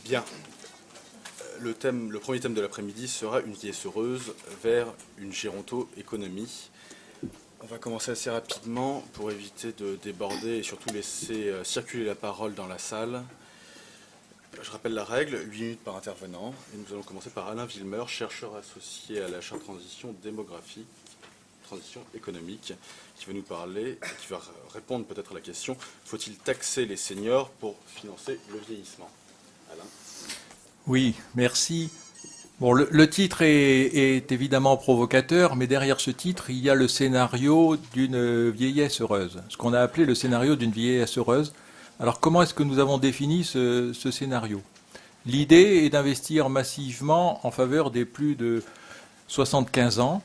Bien. Le premier thème de l'après-midi sera une vieillesse heureuse vers une géronto-économie. On va commencer assez rapidement pour éviter de déborder et surtout laisser circuler la parole dans la salle. Je rappelle la règle, 8 minutes par intervenant. Et nous allons commencer par Alain Villemeur, chercheur associé à la chaire Transition démographique, transition économique, qui va nous parler, qui va répondre peut-être à la question, faut-il taxer les seniors pour financer le vieillissement? Alain. Oui, merci. Bon, le titre est évidemment provocateur, mais derrière ce titre, il y a le scénario d'une vieillesse heureuse, ce qu'on a appelé le scénario d'une vieillesse heureuse. Alors comment est-ce que nous avons défini ce scénario? L'idée est d'investir massivement en faveur des plus de 75 ans,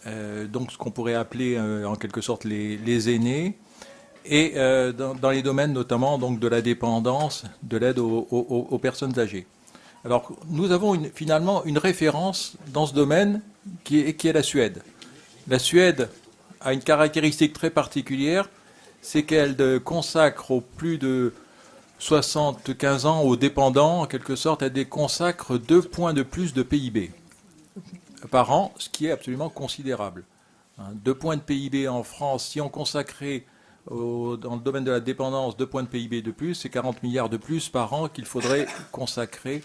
donc ce qu'on pourrait appeler en quelque sorte les aînés, et dans les domaines notamment donc, de la dépendance, de l'aide aux personnes âgées. Alors, nous avons finalement une référence dans ce domaine qui est la Suède. La Suède a une caractéristique très particulière, c'est qu'elle consacre aux plus de 75 ans aux dépendants, en quelque sorte, elle consacre 2 points de plus de PIB par an, ce qui est absolument considérable. 2 points de PIB en France, si on consacrait dans le domaine de la dépendance 2 points de PIB de plus, c'est 40 milliards de plus par an qu'il faudrait consacrer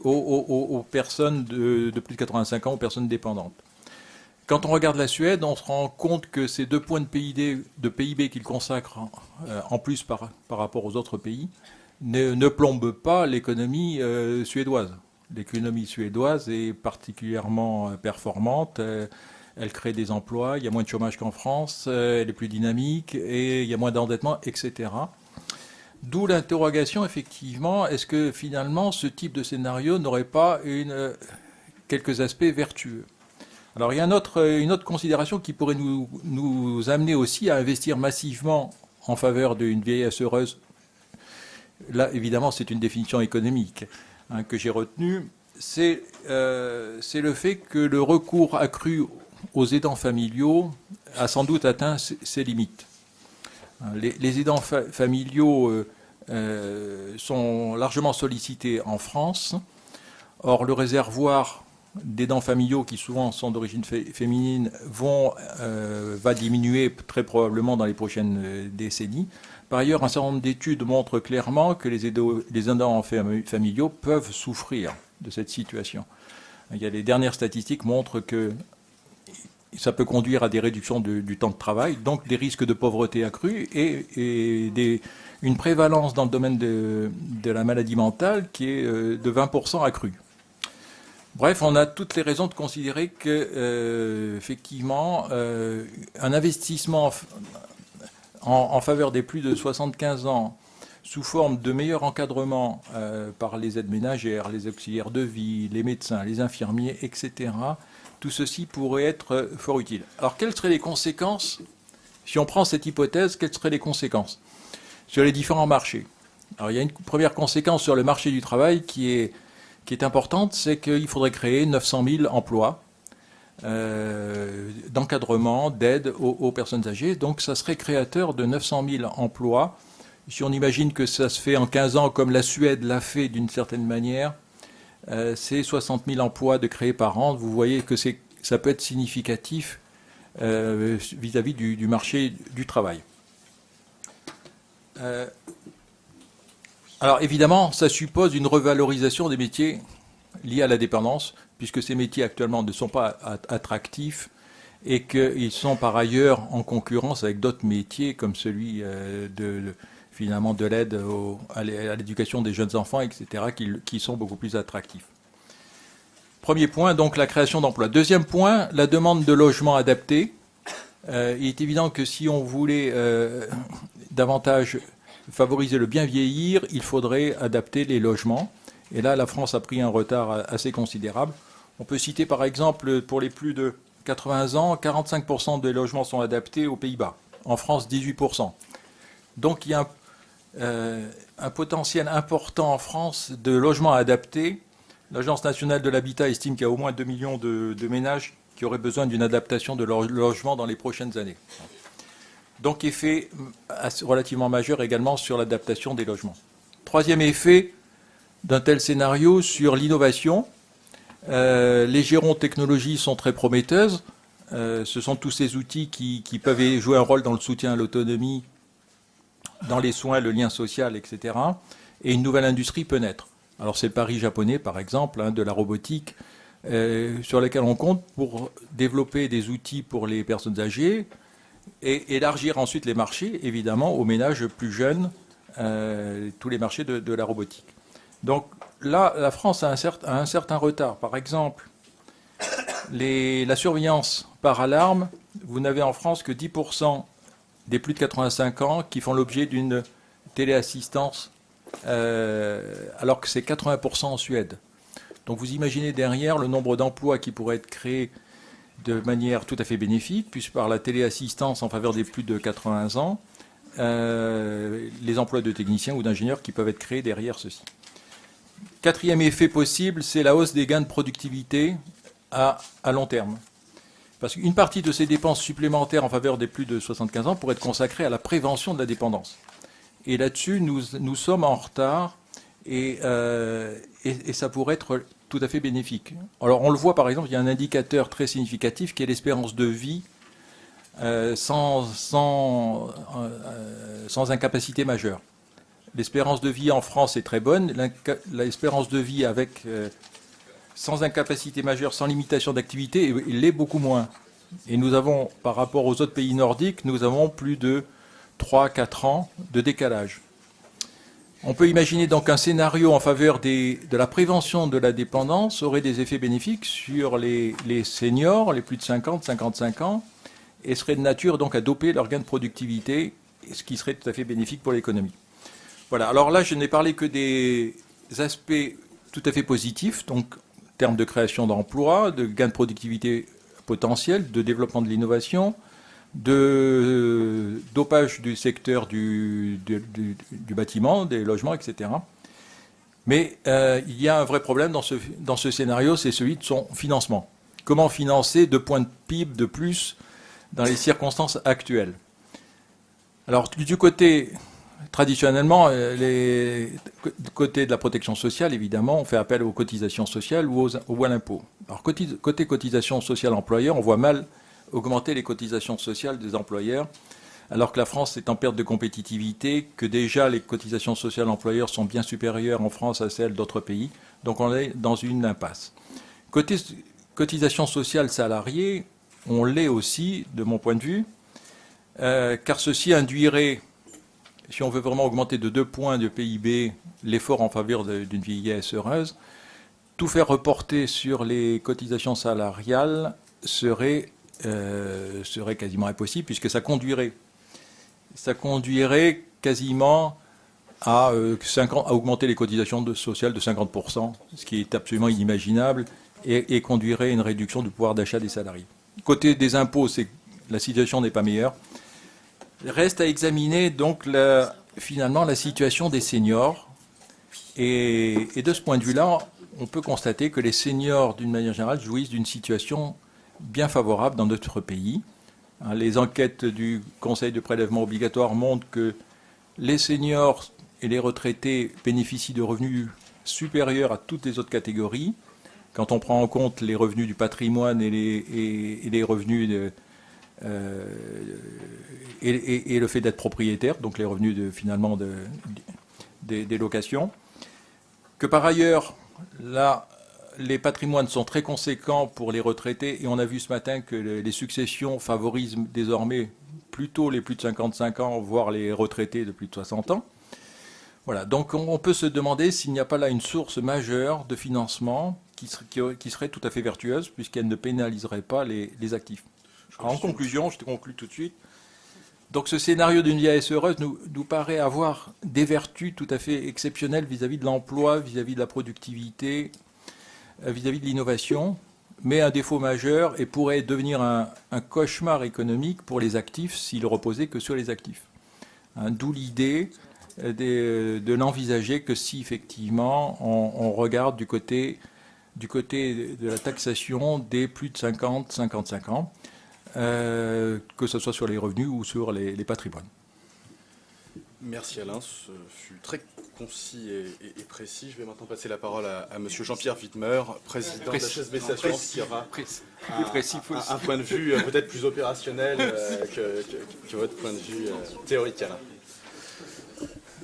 aux personnes de plus de 85 ans, aux personnes dépendantes. Quand on regarde la Suède, on se rend compte que ces 2 points de PIB qu'ils consacrent en plus par rapport aux autres pays ne plombent pas l'économie suédoise. L'économie suédoise est particulièrement performante, elle crée des emplois, il y a moins de chômage qu'en France, elle est plus dynamique et il y a moins d'endettement, etc. D'où l'interrogation, effectivement, est-ce que finalement ce type de scénario n'aurait pas quelques aspects vertueux? Alors il y a une autre considération qui pourrait nous amener aussi à investir massivement en faveur d'une vieillesse heureuse. Là, évidemment, c'est une définition économique que j'ai retenue. C'est le fait que le recours accru aux aidants familiaux a sans doute atteint ses limites. Les aidants familiaux sont largement sollicités en France. Or, le réservoir d'aidants familiaux, qui souvent sont d'origine féminine, va diminuer très probablement dans les prochaines décennies. Par ailleurs, un certain nombre d'études montrent clairement que les aidants familiaux peuvent souffrir de cette situation. Les dernières statistiques montrent que ça peut conduire à des réductions du temps de travail, donc des risques de pauvreté accrus et une prévalence dans le domaine de la maladie mentale qui est de 20% accrue. Bref, on a toutes les raisons de considérer que, effectivement, un investissement en faveur des plus de 75 ans sous forme de meilleur encadrement par les aides ménagères, les auxiliaires de vie, les médecins, les infirmiers, etc., tout ceci pourrait être fort utile. Alors, quelles seraient les conséquences, si on prend cette hypothèse, quelles seraient les conséquences sur les différents marchés? Alors, il y a une première conséquence sur le marché du travail qui est importante, c'est qu'il faudrait créer 900 000 emplois d'encadrement, d'aide aux personnes âgées. Donc, ça serait créateur de 900 000 emplois. Si on imagine que ça se fait en 15 ans, comme la Suède l'a fait d'une certaine manière, c'est 60 000 emplois de créés par an. Vous voyez que ça peut être significatif vis-à-vis du marché du travail. Alors évidemment, ça suppose une revalorisation des métiers liés à la dépendance, puisque ces métiers actuellement ne sont pas attractifs et qu'ils sont par ailleurs en concurrence avec d'autres métiers comme celui finalement de l'aide à l'éducation des jeunes enfants, etc., qui sont beaucoup plus attractifs. Premier point, donc la création d'emplois. Deuxième point, la demande de logements adaptés. Il est évident que si on voulait davantage favoriser le bien vieillir, il faudrait adapter les logements. Et là, la France a pris un retard assez considérable. On peut citer par exemple, pour les plus de 80 ans, 45% des logements sont adaptés aux Pays-Bas. En France, 18%. Donc il y a un potentiel important en France de logements adaptés. L'Agence nationale de l'habitat estime qu'il y a au moins 2 millions de ménages qui auraient besoin d'une adaptation de leur logement dans les prochaines années. Donc effet relativement majeur également sur l'adaptation des logements. Troisième effet d'un tel scénario sur l'innovation. Les gérants de technologie sont très prometteuses. Ce sont tous ces outils qui peuvent jouer un rôle dans le soutien à l'autonomie, dans les soins, le lien social, etc. Et une nouvelle industrie peut naître. Alors c'est le pari japonais, par exemple, de la robotique, sur lequel on compte pour développer des outils pour les personnes âgées et élargir ensuite les marchés, évidemment, aux ménages plus jeunes, tous les marchés de la robotique. Donc là, la France a un certain retard. Par exemple, la surveillance par alarme, vous n'avez en France que 10% des plus de 85 ans qui font l'objet d'une téléassistance, alors que c'est 80% en Suède. Donc vous imaginez derrière le nombre d'emplois qui pourraient être créés de manière tout à fait bénéfique, puisque par la téléassistance en faveur des plus de 80 ans, les emplois de techniciens ou d'ingénieurs qui peuvent être créés derrière ceci. Quatrième effet possible, c'est la hausse des gains de productivité à long terme. Parce qu'une partie de ces dépenses supplémentaires en faveur des plus de 75 ans pourrait être consacrée à la prévention de la dépendance. Et là-dessus, nous sommes en retard et ça pourrait être tout à fait bénéfique. Alors on le voit par exemple, il y a un indicateur très significatif qui est l'espérance de vie sans incapacité majeure. L'espérance de vie en France est très bonne. L'espérance de vie sans incapacité majeure, sans limitation d'activité, il l'est beaucoup moins. Et nous avons, par rapport aux autres pays nordiques, nous avons plus de 3-4 ans de décalage. On peut imaginer donc un scénario en faveur de la prévention de la dépendance aurait des effets bénéfiques sur les seniors, les plus de 50-55 ans, et serait de nature donc à doper leur gain de productivité, ce qui serait tout à fait bénéfique pour l'économie. Voilà, alors là je n'ai parlé que des aspects tout à fait positifs, donc en termes de création d'emplois, de gain de productivité potentiel, de développement de l'innovation, de dopage du secteur du bâtiment, des logements, etc. Mais il y a un vrai problème dans ce scénario, c'est celui de son financement. Comment financer 2 points de PIB de plus dans les circonstances actuelles? Alors, du côté, traditionnellement, du côté de la protection sociale, évidemment, on fait appel aux cotisations sociales ou à l'impôt. Alors, côté cotisation sociale employeur, on voit mal augmenter les cotisations sociales des employeurs, alors que la France est en perte de compétitivité, que déjà les cotisations sociales employeurs sont bien supérieures en France à celles d'autres pays. Donc on est dans une impasse. Côté cotisation sociale salariée, on l'est aussi, de mon point de vue, car ceci induirait, si on veut vraiment augmenter de 2 points de PIB l'effort en faveur d'une vieillesse heureuse, tout faire reporter sur les cotisations salariales serait quasiment impossible, puisque ça conduirait quasiment à augmenter les cotisations sociales de 50%, ce qui est absolument inimaginable, et conduirait à une réduction du pouvoir d'achat des salariés. Côté des impôts, la situation n'est pas meilleure. Reste à examiner donc finalement la situation des seniors. Et de ce point de vue-là, on peut constater que les seniors, d'une manière générale, jouissent d'une situation bien favorable dans notre pays. Les enquêtes du Conseil de prélèvement obligatoire montrent que les seniors et les retraités bénéficient de revenus supérieurs à toutes les autres catégories. Quand on prend en compte les revenus du patrimoine et les revenus et le fait d'être propriétaire, donc les revenus finalement des locations. Que par ailleurs, là, les patrimoines sont très conséquents pour les retraités, et on a vu ce matin que les successions favorisent désormais plutôt les plus de 55 ans, voire les retraités de plus de 60 ans. Voilà, donc on peut se demander s'il n'y a pas là une source majeure de financement qui serait tout à fait vertueuse, puisqu'elle ne pénaliserait pas les actifs. Alors, en conclusion, je te conclue tout de suite. Donc ce scénario d'une vieillesse heureuse nous paraît avoir des vertus tout à fait exceptionnelles vis-à-vis de l'emploi, vis-à-vis de la productivité, vis-à-vis de l'innovation, mais un défaut majeur, et pourrait devenir un cauchemar économique pour les actifs s'il reposait que sur les actifs. D'où l'idée de n'envisager que si effectivement on regarde du côté de la taxation des plus de 50-55 ans, que ce soit sur les revenus ou sur les patrimoines. Merci Alain, ce fut très concis et précis. Je vais maintenant passer la parole à Monsieur Jean-Pierre Wittmer, président d'HSBC Assurance, qui aura un point de vue peut-être plus opérationnel que votre point de vue théorique, Alain.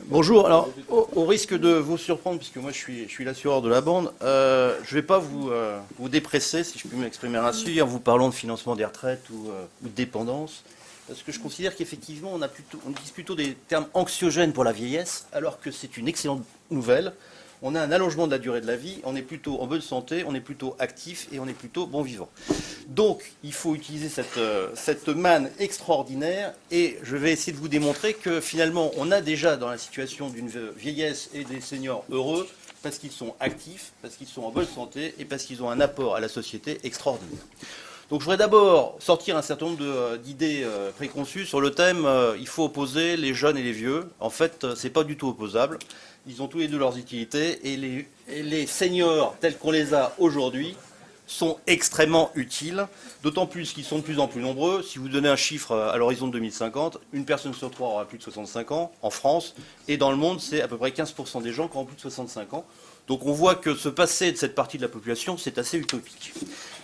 Bonjour, alors au risque de vous surprendre, puisque moi je suis l'assureur de la bande, je ne vais pas vous dépresser, si je puis m'exprimer ainsi, en vous parlant de financement des retraites ou de dépendance, parce que je considère qu'effectivement on utilise plutôt des termes anxiogènes pour la vieillesse, alors que c'est une excellente nouvelle. On a un allongement de la durée de la vie, on est plutôt en bonne santé, on est plutôt actif et on est plutôt bon vivant. Donc, il faut utiliser cette manne extraordinaire et je vais essayer de vous démontrer que finalement, on a déjà dans la situation d'une vieillesse et des seniors heureux parce qu'ils sont actifs, parce qu'ils sont en bonne santé et parce qu'ils ont un apport à la société extraordinaire. Donc, je voudrais d'abord sortir un certain nombre d'idées préconçues sur le thème il faut opposer les jeunes et les vieux. En fait, c'est pas du tout opposable. Ils ont tous les deux leurs utilités et les seniors tels qu'on les a aujourd'hui sont extrêmement utiles, d'autant plus qu'ils sont de plus en plus nombreux. Si vous donnez un chiffre à l'horizon de 2050, une personne sur trois aura plus de 65 ans en France, et dans le monde, c'est à peu près 15% des gens qui ont plus de 65 ans. Donc on voit que se passer de cette partie de la population, c'est assez utopique.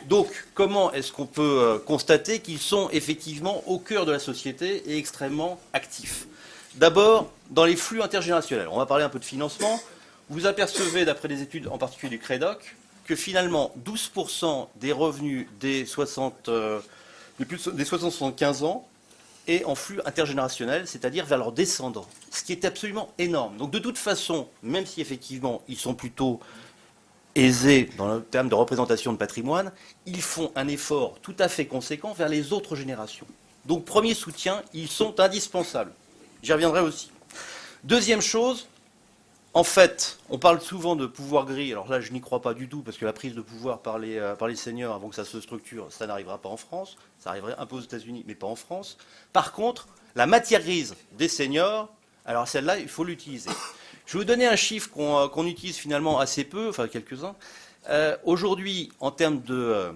Donc comment est-ce qu'on peut constater qu'ils sont effectivement au cœur de la société et extrêmement actifs ? D'abord, dans les flux intergénérationnels. On va parler un peu de financement. Vous apercevez, d'après des études en particulier du CREDOC, que finalement 12% des revenus des 60-75 ans est en flux intergénérationnel, c'est-à-dire vers leurs descendants, ce qui est absolument énorme. Donc de toute façon, même si effectivement ils sont plutôt aisés dans le terme de représentation de patrimoine, ils font un effort tout à fait conséquent vers les autres générations. Donc premier soutien, ils sont indispensables. J'y reviendrai aussi. Deuxième chose, en fait, on parle souvent de pouvoir gris. Alors là, je n'y crois pas du tout, parce que la prise de pouvoir par les seniors, avant que ça se structure, ça n'arrivera pas en France. Ça arriverait un peu aux États-Unis, mais pas en France. Par contre, la matière grise des seniors, alors celle-là, il faut l'utiliser. Je vais vous donner un chiffre qu'on utilise finalement assez peu, enfin quelques-uns. Aujourd'hui, en termes de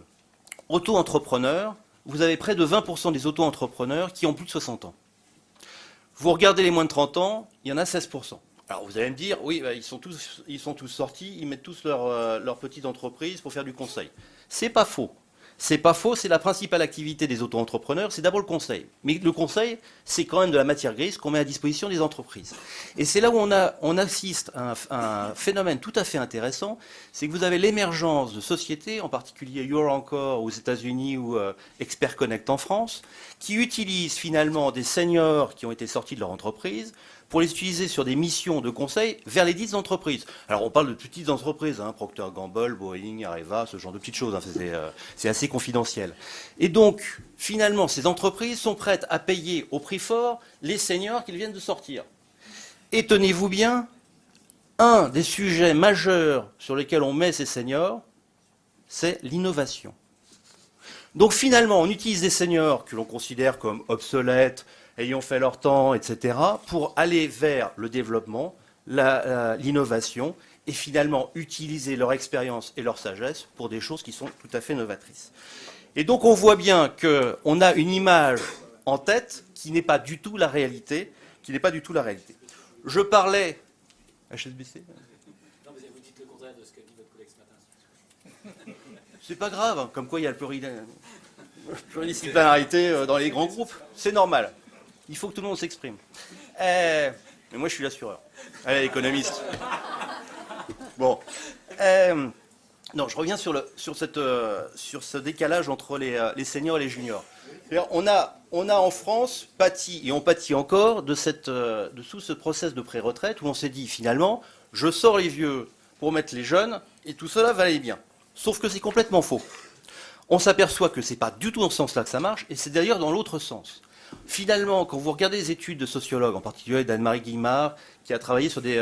auto-entrepreneurs, vous avez près de 20% des auto-entrepreneurs qui ont plus de 60 ans. Vous regardez les moins de 30 ans, il y en a 16%. Alors vous allez me dire, oui, ils sont tous sortis, ils mettent tous leur petite entreprise pour faire du conseil. C'est pas faux. C'est pas faux, c'est la principale activité des auto-entrepreneurs, c'est d'abord le conseil. Mais le conseil, c'est quand même de la matière grise qu'on met à disposition des entreprises. Et c'est là où on assiste à un phénomène tout à fait intéressant, c'est que vous avez l'émergence de sociétés, en particulier Encore aux États-Unis ou Expert Connect en France, qui utilisent finalement des seniors qui ont été sortis de leur entreprise pour les utiliser sur des missions de conseil vers les dites entreprises. Alors on parle de petites entreprises, hein, Procter & Gamble, Boeing, Areva, ce genre de petites choses, hein, c'est assez confidentiel. Et donc, finalement, ces entreprises sont prêtes à payer au prix fort les seniors qu'ils viennent de sortir. Et tenez-vous bien, un des sujets majeurs sur lesquels on met ces seniors, c'est l'innovation. Donc finalement, on utilise des seniors que l'on considère comme obsolètes, ayant fait leur temps, etc., pour aller vers le développement, l'innovation, et finalement utiliser leur expérience et leur sagesse pour des choses qui sont tout à fait novatrices. Et donc on voit bien qu'on a une image en tête qui n'est pas du tout la réalité, Je parlais... HSBC ? Non, mais vous dites le contraire de ce qu'a dit votre collègue ce matin. C'est pas grave, comme quoi il y a le pluridisciplinarité dans les grands groupes. C'est normal. Il faut que tout le monde s'exprime. Mais moi, je suis l'assureur. Allez, économiste. Bon. Non, je reviens sur ce décalage entre les seniors et les juniors. On a en France pâti, et on pâtit encore, de tout ce process de pré-retraite où on s'est dit, finalement, je sors les vieux pour mettre les jeunes, et tout cela va aller bien. Sauf que c'est complètement faux. On s'aperçoit que ce n'est pas du tout dans ce sens-là que ça marche, et c'est d'ailleurs dans l'autre sens. Finalement, quand vous regardez les études de sociologues, en particulier d'Anne-Marie Guillemard, qui a travaillé sur des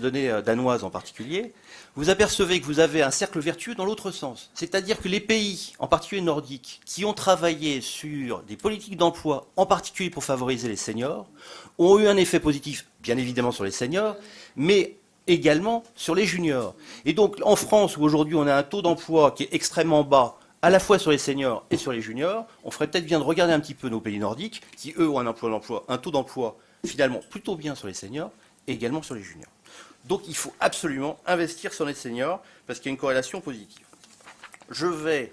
données danoises en particulier, vous apercevez que vous avez un cercle vertueux dans l'autre sens. C'est-à-dire que les pays, en particulier nordiques, qui ont travaillé sur des politiques d'emploi, en particulier pour favoriser les seniors, ont eu un effet positif, bien évidemment sur les seniors, mais également sur les juniors. Et donc, en France, où aujourd'hui on a un taux d'emploi qui est extrêmement bas, à la fois sur les seniors et sur les juniors, on ferait peut-être bien de regarder un petit peu nos pays nordiques, qui eux ont un taux d'emploi finalement plutôt bien sur les seniors, et également sur les juniors. Donc il faut absolument investir sur les seniors parce qu'il y a une corrélation positive. Je vais,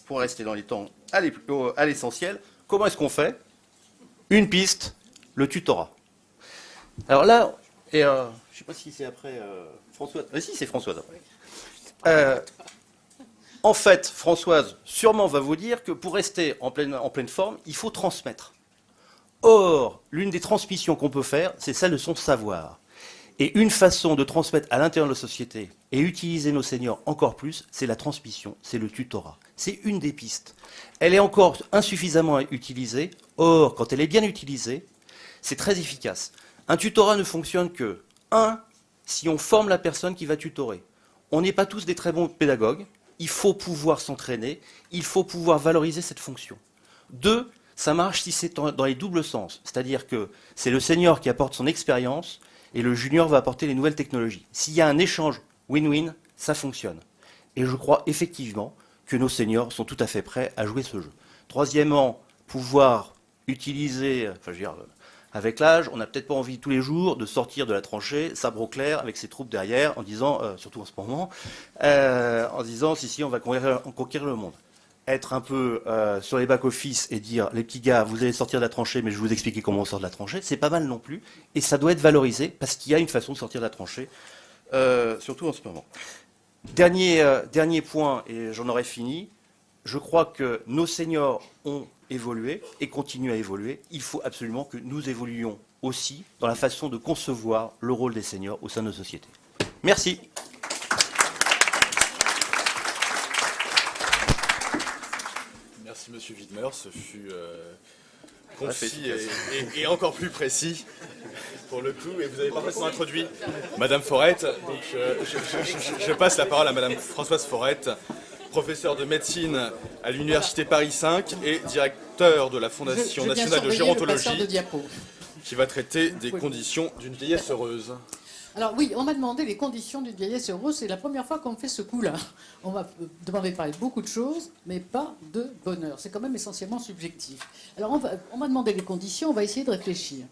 pour rester dans les temps, aller à l'essentiel. Comment est-ce qu'on fait? Une piste, le tutorat. Alors là, et je ne sais pas si c'est après Françoise. Si, c'est Françoise après. En fait, Françoise sûrement va vous dire que pour rester en pleine forme, il faut transmettre. Or, l'une des transmissions qu'on peut faire, c'est celle de son savoir. Et une façon de transmettre à l'intérieur de la société et utiliser nos seniors encore plus, c'est la transmission, c'est le tutorat. C'est une des pistes. Elle est encore insuffisamment utilisée. Or, quand elle est bien utilisée, c'est très efficace. Un tutorat ne fonctionne que, si on forme la personne qui va tutorer. On n'est pas tous des très bons pédagogues. Il faut pouvoir s'entraîner. Il faut pouvoir valoriser cette fonction. 2, ça marche si c'est dans les doubles sens. C'est-à-dire que c'est le senior qui apporte son expérience et le junior va apporter les nouvelles technologies. S'il y a un échange win-win, ça fonctionne. Et je crois effectivement que nos seniors sont tout à fait prêts à jouer ce jeu. Troisièmement, pouvoir utiliser, avec l'âge, on n'a peut-être pas envie tous les jours de sortir de la tranchée, sabre au clair, avec ses troupes derrière, en disant, surtout en ce moment, en disant, si, on va conquérir le monde. Être un peu sur les back-office et dire, les petits gars, vous allez sortir de la tranchée, mais je vais vous expliquer comment on sort de la tranchée, c'est pas mal non plus, et ça doit être valorisé, parce qu'il y a une façon de sortir de la tranchée, surtout en ce moment. Dernier point, et j'en aurai fini, je crois que nos seniors ont évolué et continuent à évoluer. Il faut absolument que nous évoluions aussi dans la façon de concevoir le rôle des seniors au sein de nos sociétés. Merci. Merci Monsieur Widmer, ce fut concis et encore plus précis pour le coup, et vous avez parfaitement introduit Madame Forette. Donc je passe la parole à Madame Françoise Forette, professeure de médecine à l'Université Paris 5 et directeur de la Fondation nationale de gérontologie, qui va traiter des conditions d'une vieillesse heureuse. Alors oui, on m'a demandé les conditions d'une vieillesse heureuse. C'est la première fois qu'on me fait ce coup-là. On m'a demandé de parler de beaucoup de choses, mais pas de bonheur. C'est quand même essentiellement subjectif. Alors on m'a demandé les conditions, on va essayer de réfléchir.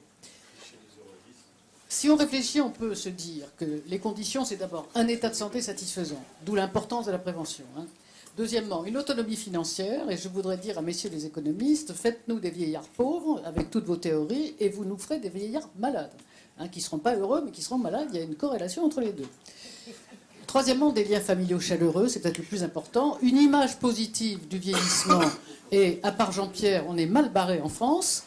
Si on réfléchit, on peut se dire que les conditions, c'est d'abord un état de santé satisfaisant, d'où l'importance de la prévention. Deuxièmement, une autonomie financière, et je voudrais dire à messieurs les économistes, faites-nous des vieillards pauvres avec toutes vos théories, et vous nous ferez des vieillards malades, qui ne seront pas heureux, mais qui seront malades. Il y a une corrélation entre les deux. Troisièmement, des liens familiaux chaleureux, c'est peut-être le plus important. Une image positive du vieillissement, et à part Jean-Pierre, on est mal barré en France.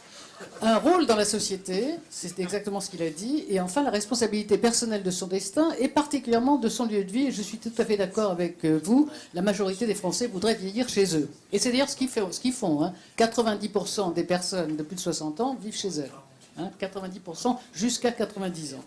Un rôle dans la société, c'est exactement ce qu'il a dit. Et enfin, la responsabilité personnelle de son destin, et particulièrement de son lieu de vie. Et je suis tout à fait d'accord avec vous, la majorité des Français voudraient vieillir chez eux. Et c'est d'ailleurs ce qu'ils font. 90% des personnes de plus de 60 ans vivent chez elles. 90% jusqu'à 90 ans.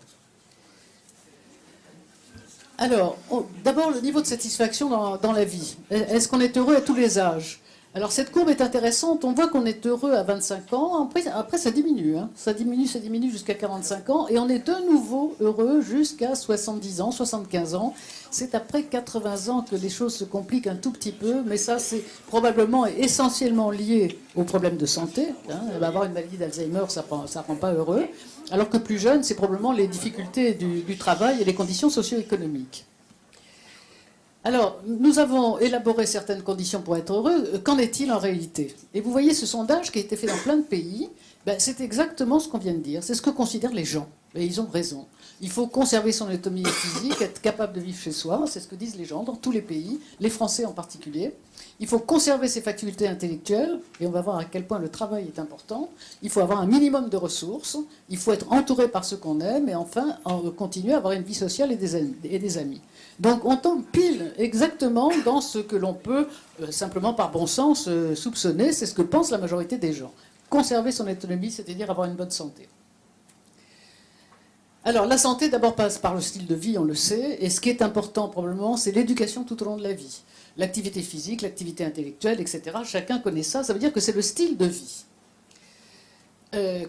Alors, d'abord, le niveau de satisfaction dans la vie. Est-ce qu'on est heureux à tous les âges ? Alors, cette courbe est intéressante. On voit qu'on est heureux à 25 ans. Après ça diminue. Ça diminue jusqu'à 45 ans. Et on est de nouveau heureux jusqu'à 70 ans, 75 ans. C'est après 80 ans que les choses se compliquent un tout petit peu. Mais ça, c'est probablement essentiellement lié aux problèmes de santé. Elle va avoir une maladie d'Alzheimer, ça rend pas heureux. Alors que plus jeune, c'est probablement les difficultés du travail et les conditions socio-économiques. Alors, nous avons élaboré certaines conditions pour être heureux. Qu'en est-il en réalité? Et vous voyez ce sondage qui a été fait dans plein de pays, c'est exactement ce qu'on vient de dire. C'est ce que considèrent les gens. Et ils ont raison. Il faut conserver son autonomie physique, être capable de vivre chez soi. C'est ce que disent les gens dans tous les pays, les Français en particulier. Il faut conserver ses facultés intellectuelles, et on va voir à quel point le travail est important. Il faut avoir un minimum de ressources. Il faut être entouré par ceux qu'on aime, et enfin, continuer à avoir une vie sociale et des amis. Donc on tombe pile exactement dans ce que l'on peut, simplement par bon sens, soupçonner. C'est ce que pense la majorité des gens. Conserver son autonomie, c'est-à-dire avoir une bonne santé. Alors la santé d'abord passe par le style de vie, on le sait, et ce qui est important probablement, c'est l'éducation tout au long de la vie. L'activité physique, l'activité intellectuelle, etc. Chacun connaît ça, ça veut dire que c'est le style de vie.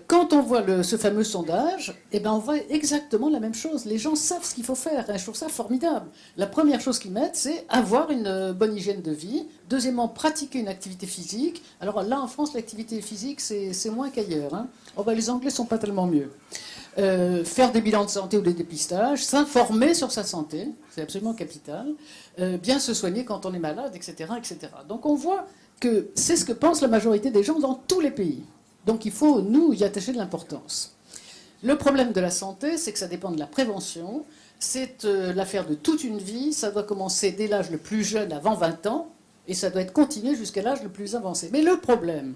Quand on voit ce fameux sondage, on voit exactement la même chose. Les gens savent ce qu'il faut faire. Je trouve ça formidable. La première chose qu'ils mettent, c'est avoir une bonne hygiène de vie. Deuxièmement, pratiquer une activité physique. Alors là, en France, l'activité physique, c'est moins qu'ailleurs. Les Anglais ne sont pas tellement mieux. faire des bilans de santé ou des dépistages, s'informer sur sa santé, c'est absolument capital, bien se soigner quand on est malade, etc., etc. Donc on voit que c'est ce que pense la majorité des gens dans tous les pays. Donc il faut, nous, y attacher de l'importance. Le problème de la santé, c'est que ça dépend de la prévention. C'est l'affaire de toute une vie. Ça doit commencer dès l'âge le plus jeune, avant 20 ans, et ça doit être continué jusqu'à l'âge le plus avancé. Mais le problème,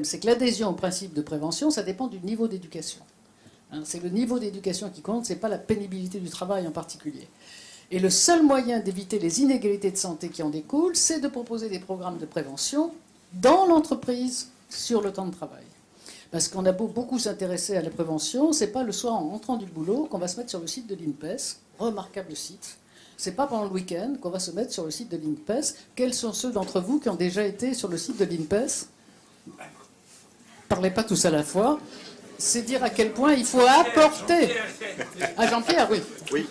c'est que l'adhésion au principe de prévention, ça dépend du niveau d'éducation. Hein, c'est le niveau d'éducation qui compte, ce n'est pas la pénibilité du travail en particulier. Et le seul moyen d'éviter les inégalités de santé qui en découlent, c'est de proposer des programmes de prévention dans l'entreprise sur le temps de travail. Parce qu'on a beaucoup s'intéresser à la prévention, c'est pas le soir en rentrant du boulot qu'on va se mettre sur le site de l'INPES, remarquable site. C'est pas pendant le week-end qu'on va se mettre sur le site de l'INPES. Quels sont ceux d'entre vous qui ont déjà été sur le site de l'INPES ? Parlez pas tous à la fois. C'est dire à quel point il faut apporter. Ah, Jean-Pierre, oui. Oui.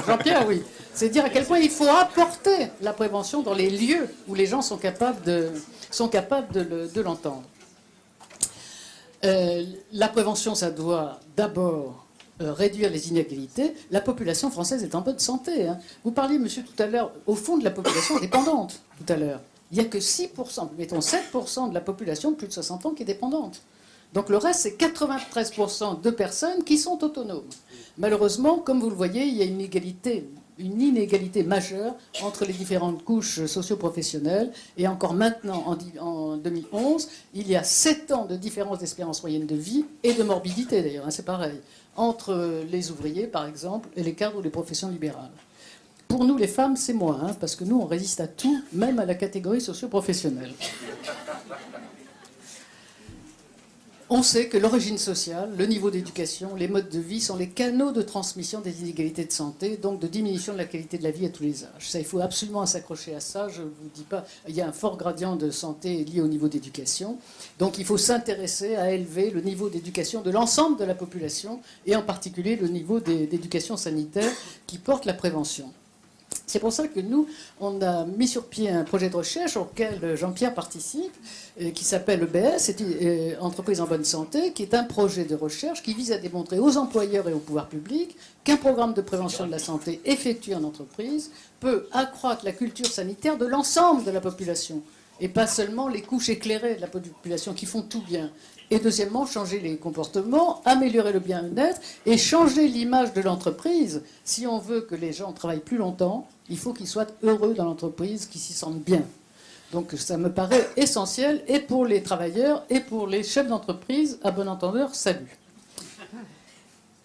Jean-Pierre, oui. C'est dire à quel point il faut apporter la prévention dans les lieux où les gens sont capables de l'entendre. La prévention, ça doit d'abord réduire les inégalités. La population française est en bonne santé. Hein. Vous parliez, monsieur, tout à l'heure, au fond de la population dépendante, tout à l'heure. Il n'y a que 6%, mettons 7% de la population de plus de 60 ans qui est dépendante. Donc le reste, c'est 93% de personnes qui sont autonomes. Malheureusement, comme vous le voyez, il y a une inégalité majeure entre les différentes couches socio-professionnelles. Et encore maintenant, en 2011, il y a 7 ans de différence d'espérance moyenne de vie et de morbidité, d'ailleurs, hein, c'est pareil, entre les ouvriers, par exemple, et les cadres ou les professions libérales. Pour nous, les femmes, c'est moins, hein, parce que nous, on résiste à tout, même à la catégorie socio-professionnelle. On sait que l'origine sociale, le niveau d'éducation, les modes de vie sont les canaux de transmission des inégalités de santé, donc de diminution de la qualité de la vie à tous les âges. Ça, il faut absolument s'accrocher à ça. Je ne vous dis pas, il y a un fort gradient de santé lié au niveau d'éducation. Donc il faut s'intéresser à élever le niveau d'éducation de l'ensemble de la population, et en particulier le niveau d'éducation sanitaire qui porte la prévention. C'est pour ça que nous, on a mis sur pied un projet de recherche auquel Jean-Pierre participe, qui s'appelle EBS, c'est Entreprise en bonne santé, qui est un projet de recherche qui vise à démontrer aux employeurs et au pouvoir public qu'un programme de prévention de la santé effectué en entreprise peut accroître la culture sanitaire de l'ensemble de la population, et pas seulement les couches éclairées de la population qui font tout bien. Et deuxièmement, changer les comportements, améliorer le bien-être et changer l'image de l'entreprise. Si on veut que les gens travaillent plus longtemps, il faut qu'ils soient heureux dans l'entreprise, qu'ils s'y sentent bien. Donc ça me paraît essentiel, et pour les travailleurs, et pour les chefs d'entreprise, à bon entendeur, salut.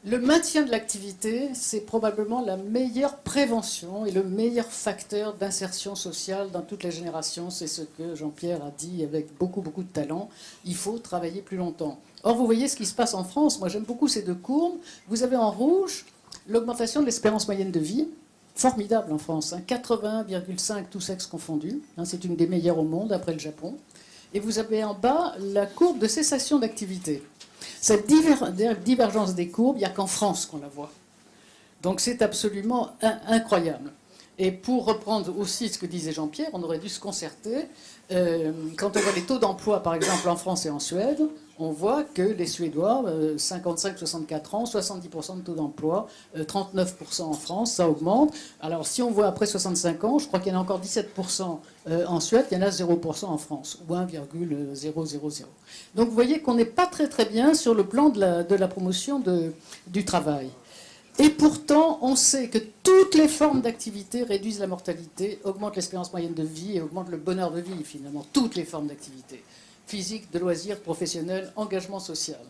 Le maintien de l'activité, c'est probablement la meilleure prévention et le meilleur facteur d'insertion sociale dans toutes les générations. C'est ce que Jean-Pierre a dit avec beaucoup de talent. Il faut travailler plus longtemps. Or, vous voyez ce qui se passe en France. Moi, j'aime beaucoup ces deux courbes. Vous avez en rouge l'augmentation de l'espérance moyenne de vie. Formidable en France. 81,5 tous sexes confondus. C'est une des meilleures au monde après le Japon. Et vous avez en bas la courbe de cessation d'activité. Cette divergence des courbes, il n'y a qu'en France qu'on la voit. Donc c'est absolument incroyable. Et pour reprendre aussi ce que disait Jean-Pierre, on aurait dû se concerter. Quand on voit les taux d'emploi, par exemple, en France et en Suède, on voit que les Suédois, 55-64 ans, 70% de taux d'emploi, 39% en France, ça augmente. Alors si on voit après 65 ans, je crois qu'il y en a encore 17% en Suède, il y en a 0% en France, ou 1,000. Donc vous voyez qu'on n'est pas très bien sur le plan de la promotion du travail. Et pourtant, on sait que toutes les formes d'activité réduisent la mortalité, augmentent l'espérance moyenne de vie et augmentent le bonheur de vie, finalement. Toutes les formes d'activité. Physique, de loisirs, professionnel, engagement social.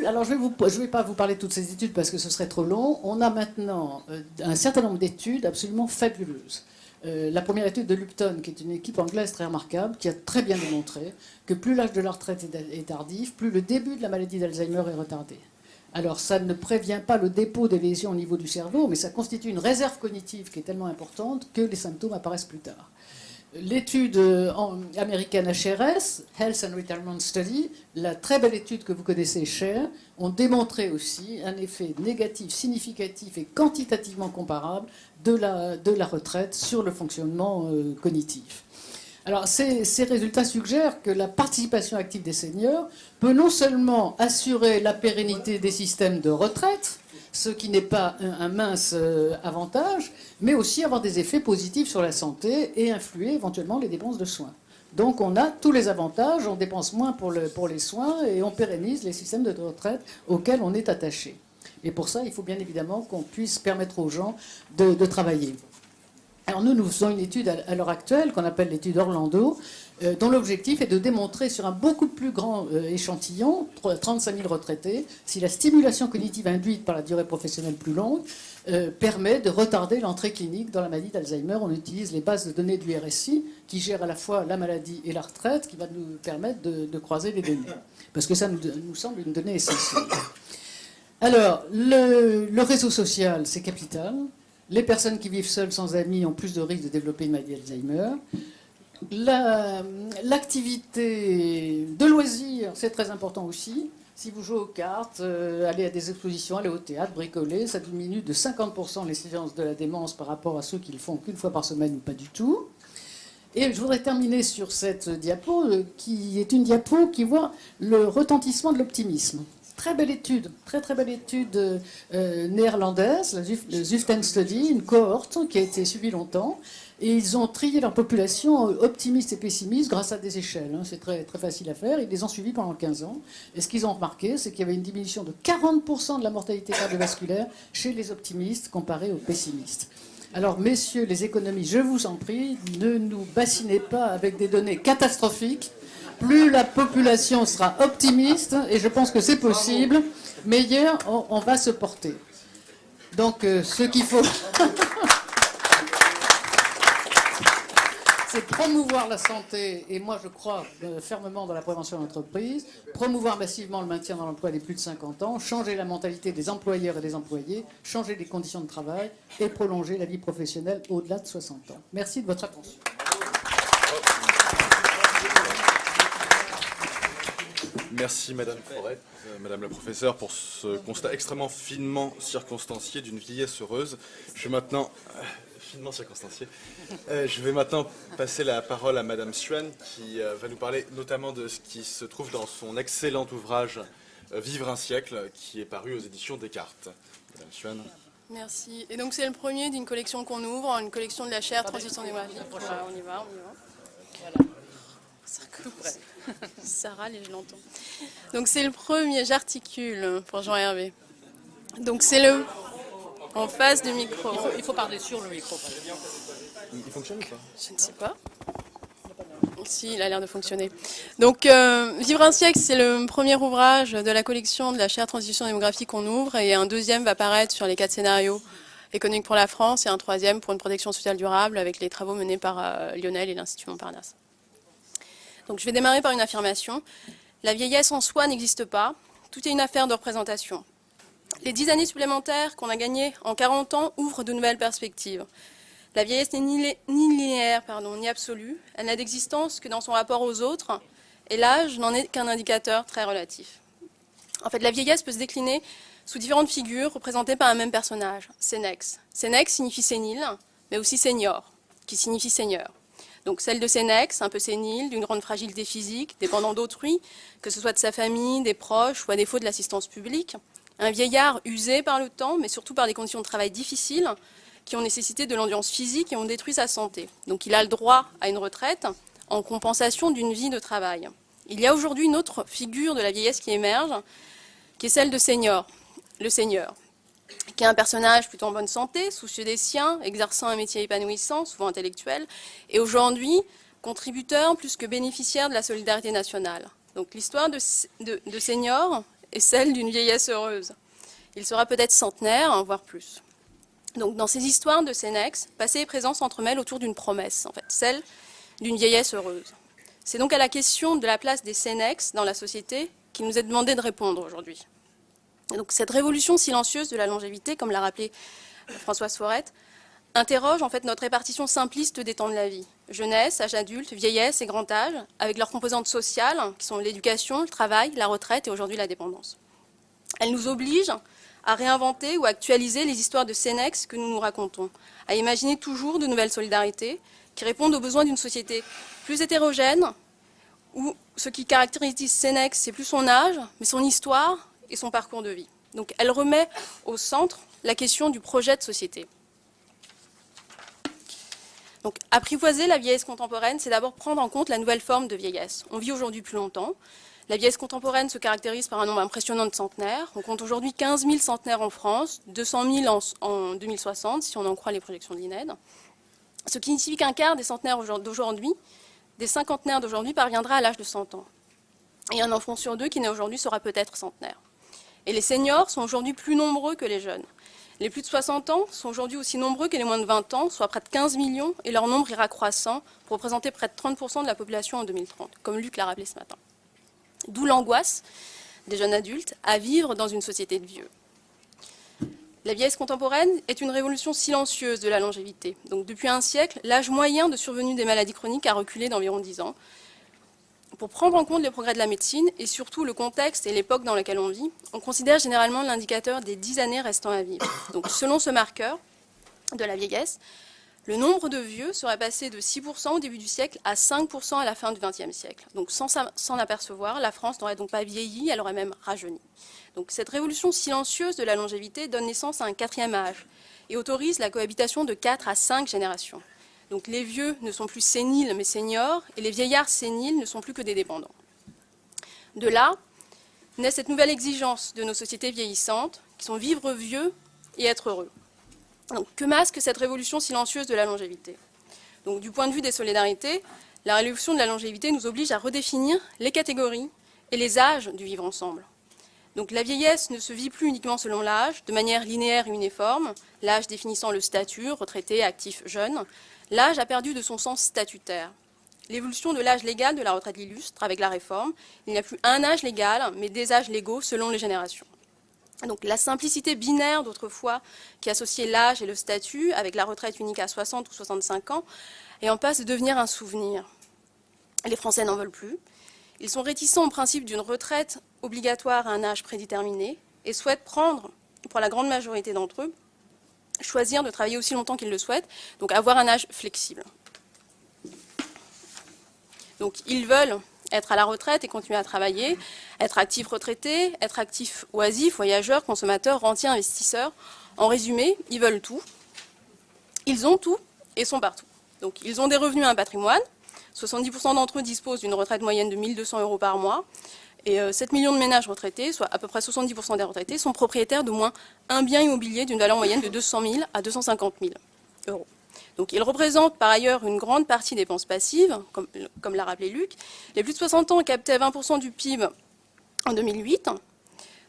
Alors, je ne vais pas vous parler de toutes ces études parce que ce serait trop long. On a maintenant un certain nombre d'études absolument fabuleuses. La première étude de Lupton, qui est une équipe anglaise très remarquable, qui a très bien démontré que plus l'âge de la retraite est tardif, plus le début de la maladie d'Alzheimer est retardé. Alors, ça ne prévient pas le dépôt des lésions au niveau du cerveau, mais ça constitue une réserve cognitive qui est tellement importante que les symptômes apparaissent plus tard. L'étude américaine HRS, Health and Retirement Study, la très belle étude que vous connaissez, Cher, ont démontré aussi un effet négatif, significatif et quantitativement comparable de la retraite sur le fonctionnement cognitif. Alors, ces résultats suggèrent que la participation active des seniors peut non seulement assurer la pérennité des systèmes de retraite, ce qui n'est pas un mince avantage, mais aussi avoir des effets positifs sur la santé et influer éventuellement les dépenses de soins. Donc on a tous les avantages, on dépense moins pour les soins et on pérennise les systèmes de retraite auxquels on est attaché. Et pour ça, il faut bien évidemment qu'on puisse permettre aux gens de travailler. Alors nous faisons une étude à l'heure actuelle qu'on appelle l'étude Orlando, dont l'objectif est de démontrer sur un beaucoup plus grand échantillon, 35 000 retraités, si la stimulation cognitive induite par la durée professionnelle plus longue permet de retarder l'entrée clinique dans la maladie d'Alzheimer. On utilise les bases de données du RSI qui gèrent à la fois la maladie et la retraite, qui va nous permettre de croiser les données. Parce que ça nous semble une donnée essentielle. Alors, le réseau social, c'est capital. Les personnes qui vivent seules sans amis ont plus de risques de développer une maladie d'Alzheimer. L'activité de loisirs, c'est très important aussi. Si vous jouez aux cartes, allez à des expositions, allez au théâtre, bricoler, ça diminue de 50% les séances de la démence par rapport à ceux qui le font qu'une fois par semaine ou pas du tout. Et je voudrais terminer sur cette diapo, qui est une diapo qui voit le retentissement de l'optimisme. Très belle étude, très belle étude néerlandaise, le Zuften Study, une cohorte qui a été suivie longtemps. Et ils ont trié leur population optimiste et pessimiste grâce à des échelles. C'est très facile à faire. Ils les ont suivis pendant 15 ans. Et ce qu'ils ont remarqué, c'est qu'il y avait une diminution de 40% de la mortalité cardiovasculaire chez les optimistes comparée aux pessimistes. Alors, messieurs les économistes, je vous en prie, ne nous bassinez pas avec des données catastrophiques. Plus la population sera optimiste, et je pense que c'est possible, meilleur on va se porter. Donc, ce qu'il faut... c'est promouvoir la santé, et moi je crois fermement dans la prévention d'entreprise, promouvoir massivement le maintien dans l'emploi des plus de 50 ans, changer la mentalité des employeurs et des employés, changer les conditions de travail et prolonger la vie professionnelle au-delà de 60 ans. Merci de votre attention. Merci Madame Forêt, Madame la professeure, pour ce constat extrêmement finement circonstancié d'une vieillesse heureuse. Je vais maintenant... finement circonstancié. Je vais maintenant passer la parole à Madame Schuan, qui va nous parler notamment de ce qui se trouve dans son excellent ouvrage Vivre un siècle, qui est paru aux éditions Descartes. Madame Schuan. Merci. Et donc c'est le premier d'une collection qu'on ouvre, une collection de la chaire Transition démographique. On y va. Voilà. Ça coupe. Ça râle et je l'entends. Donc c'est le premier, j'articule pour Jean-Hervé. Donc c'est le... En face du micro. Il faut parler sur le micro. Il fonctionne ou pas? Je ne sais pas. Si, il a l'air de fonctionner. Donc, Vivre un siècle, c'est le premier ouvrage de la collection de la chaire Transition démographique qu'on ouvre, et un deuxième va paraître sur les 4 scénarios économiques pour la France, et un troisième pour une protection sociale durable avec les travaux menés par Lionel et l'Institut Montparnasse. Donc, je vais démarrer par une affirmation. La vieillesse en soi n'existe pas. Tout est une affaire de représentation. Les 10 années supplémentaires qu'on a gagnées en 40 ans ouvrent de nouvelles perspectives. La vieillesse n'est ni linéaire, ni absolue. Elle n'a d'existence que dans son rapport aux autres, et l'âge n'en est qu'un indicateur très relatif. En fait, la vieillesse peut se décliner sous différentes figures représentées par un même personnage, Sénex. Sénex signifie sénile, mais aussi senior, qui signifie seigneur. Donc celle de Sénex, un peu sénile, d'une grande fragilité physique, dépendant d'autrui, que ce soit de sa famille, des proches ou à défaut de l'assistance publique. Un vieillard usé par le temps, mais surtout par des conditions de travail difficiles, qui ont nécessité de l'endurance physique et ont détruit sa santé. Donc il a le droit à une retraite en compensation d'une vie de travail. Il y a aujourd'hui une autre figure de la vieillesse qui émerge, qui est celle de senior, le seigneur, qui est un personnage plutôt en bonne santé, soucieux des siens, exerçant un métier épanouissant, souvent intellectuel, et aujourd'hui contributeur plus que bénéficiaire de la solidarité nationale. Donc l'histoire de senior est celle d'une vieillesse heureuse. Il sera peut-être centenaire, voire plus. Donc dans ces histoires de Sénex, passé et présent s'entremêlent autour d'une promesse, en fait, celle d'une vieillesse heureuse. C'est donc à la question de la place des Sénex dans la société qu'il nous est demandé de répondre aujourd'hui. Donc cette révolution silencieuse de la longévité, comme l'a rappelé Françoise Forêt, interroge en fait notre répartition simpliste des temps de la vie. Jeunesse, âge adulte, vieillesse et grand âge, avec leurs composantes sociales, qui sont l'éducation, le travail, la retraite et aujourd'hui la dépendance. Elle nous oblige à réinventer ou actualiser les histoires de Sénex que nous nous racontons, à imaginer toujours de nouvelles solidarités qui répondent aux besoins d'une société plus hétérogène, où ce qui caractérise Sénèque, c'est plus son âge, mais son histoire et son parcours de vie. Donc elle remet au centre la question du projet de société. Donc apprivoiser la vieillesse contemporaine, c'est d'abord prendre en compte la nouvelle forme de vieillesse. On vit aujourd'hui plus longtemps. La vieillesse contemporaine se caractérise par un nombre impressionnant de centenaires. On compte aujourd'hui 15 000 centenaires en France, 200 000 en 2060, si on en croit les projections de l'INED. Ce qui signifie qu'un quart des centenaires d'aujourd'hui, des cinquantenaires d'aujourd'hui, parviendra à l'âge de 100 ans. Et un enfant sur deux qui naît aujourd'hui sera peut-être centenaire. Et les seniors sont aujourd'hui plus nombreux que les jeunes. Les plus de 60 ans sont aujourd'hui aussi nombreux que les moins de 20 ans, soit près de 15 millions, et leur nombre ira croissant pour représenter près de 30% de la population en 2030, comme Luc l'a rappelé ce matin. D'où l'angoisse des jeunes adultes à vivre dans une société de vieux. La vieillesse contemporaine est une révolution silencieuse de la longévité. Donc, depuis un siècle, l'âge moyen de survenue des maladies chroniques a reculé d'environ 10 ans. Pour prendre en compte les progrès de la médecine et surtout le contexte et l'époque dans laquelle on vit, on considère généralement l'indicateur des 10 années restant à vivre. Donc, selon ce marqueur de la vieillesse, le nombre de vieux serait passé de 6% au début du siècle à 5% à la fin du XXe siècle. Donc, sans s'en apercevoir, la France n'aurait donc pas vieilli, elle aurait même rajeuni. Donc, cette révolution silencieuse de la longévité donne naissance à un quatrième âge et autorise la cohabitation de 4 à 5 générations. Donc, les vieux ne sont plus séniles mais seniors et les vieillards séniles ne sont plus que des dépendants. De là naît cette nouvelle exigence de nos sociétés vieillissantes qui sont vivre vieux et être heureux. Donc, que masque cette révolution silencieuse de la longévité? Donc, du point de vue des solidarités, la révolution de la longévité nous oblige à redéfinir les catégories et les âges du vivre ensemble. Donc, la vieillesse ne se vit plus uniquement selon l'âge, de manière linéaire et uniforme, l'âge définissant le statut, retraité, actif, jeune. L'âge a perdu de son sens statutaire. L'évolution de l'âge légal de la retraite l'illustre avec la réforme. Il n'y a plus un âge légal, mais des âges légaux selon les générations. Donc la simplicité binaire d'autrefois qui associait l'âge et le statut avec la retraite unique à 60 ou 65 ans est en passe de devenir un souvenir. Les Français n'en veulent plus. Ils sont réticents au principe d'une retraite obligatoire à un âge prédéterminé et souhaitent prendre, pour la grande majorité d'entre eux, choisir de travailler aussi longtemps qu'ils le souhaitent, donc avoir un âge flexible. Donc ils veulent être à la retraite et continuer à travailler, être actifs retraités, être actifs oisifs, voyageurs, consommateurs, rentiers, investisseurs. En résumé, ils veulent tout. Ils ont tout et sont partout. Donc ils ont des revenus et un patrimoine. 70% d'entre eux disposent d'une retraite moyenne de 1 200 € par mois. Et 7 millions de ménages retraités, soit à peu près 70% des retraités, sont propriétaires d'au moins un bien immobilier d'une valeur moyenne de 200 000 à 250 000 €. Donc ils représentent par ailleurs une grande partie des dépenses passives, comme l'a rappelé Luc. Les plus de 60 ans captaient 20% du PIB en 2008,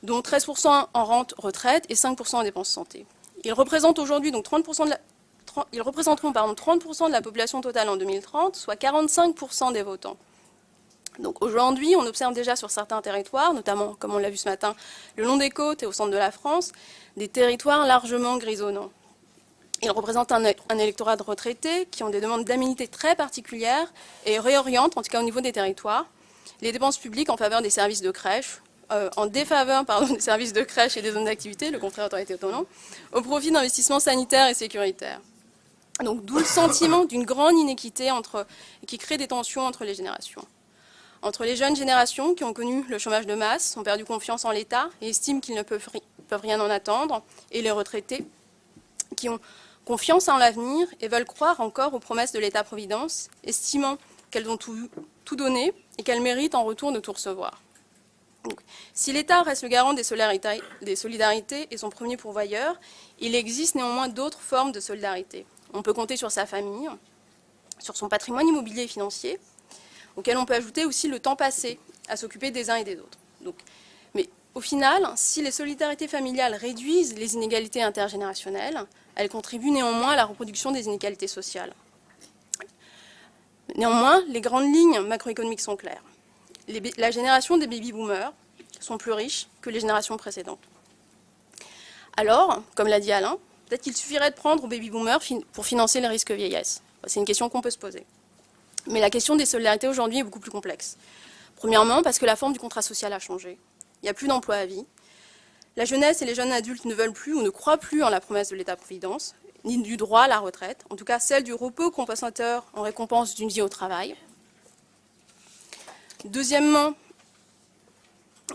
dont 13% en rente retraite et 5% en dépenses santé. Ils représentent aujourd'hui donc 30% ils représenteront 30% de la population totale en 2030, soit 45% des votants. Donc aujourd'hui, on observe déjà sur certains territoires, notamment, comme on l'a vu ce matin, le long des côtes et au centre de la France, des territoires largement grisonnants. Ils représentent un électorat de retraités qui ont des demandes d'aménité très particulières et réorientent, en tout cas au niveau des territoires, les dépenses publiques en faveur des services de crèche, en défaveur des services de crèche et des zones d'activité, le contraire aurait été étonnant, au profit d'investissements sanitaires et sécuritaires. Donc d'où le sentiment d'une grande inéquité qui crée des tensions entre les générations. Entre les jeunes générations qui ont connu le chômage de masse, ont perdu confiance en l'État et estiment qu'ils ne peuvent rien en attendre, et les retraités qui ont confiance en l'avenir et veulent croire encore aux promesses de l'État-providence, estimant qu'elles ont tout donné et qu'elles méritent en retour de tout recevoir. Donc, si l'État reste le garant des solidarités et son premier pourvoyeur, il existe néanmoins d'autres formes de solidarité. On peut compter sur sa famille, sur son patrimoine immobilier et financier, auquel on peut ajouter aussi le temps passé à s'occuper des uns et des autres. Donc, mais au final, si les solidarités familiales réduisent les inégalités intergénérationnelles, elles contribuent néanmoins à la reproduction des inégalités sociales. Néanmoins, les grandes lignes macroéconomiques sont claires. La génération des baby-boomers sont plus riches que les générations précédentes. Alors, comme l'a dit Alain, peut-être qu'il suffirait de prendre aux baby-boomers pour financer les risques vieillesse. C'est une question qu'on peut se poser. Mais la question des solidarités aujourd'hui est beaucoup plus complexe. Premièrement, parce que la forme du contrat social a changé. Il n'y a plus d'emploi à vie. La jeunesse et les jeunes adultes ne veulent plus ou ne croient plus en la promesse de l'État-providence, ni du droit à la retraite, en tout cas celle du repos compensateur en récompense d'une vie au travail. Deuxièmement,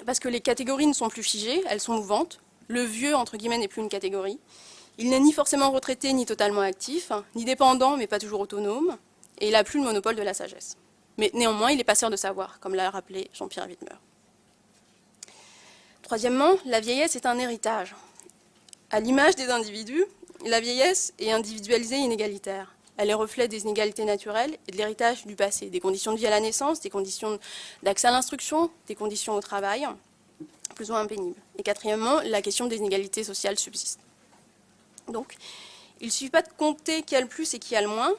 parce que les catégories ne sont plus figées, elles sont mouvantes. Le vieux, entre guillemets, n'est plus une catégorie. Il n'est ni forcément retraité, ni totalement actif, ni dépendant, mais pas toujours autonome, et il n'a plus le monopole de la sagesse. Mais néanmoins, il est passeur de savoir, comme l'a rappelé Jean-Pierre Widmer. Troisièmement, la vieillesse est un héritage. À l'image des individus, la vieillesse est individualisée et inégalitaire. Elle est reflet des inégalités naturelles et de l'héritage du passé, des conditions de vie à la naissance, des conditions d'accès à l'instruction, des conditions au travail, plus ou moins pénibles. Et quatrièmement, la question des inégalités sociales subsiste. Donc, il ne suffit pas de compter qui a le plus et qui a le moins.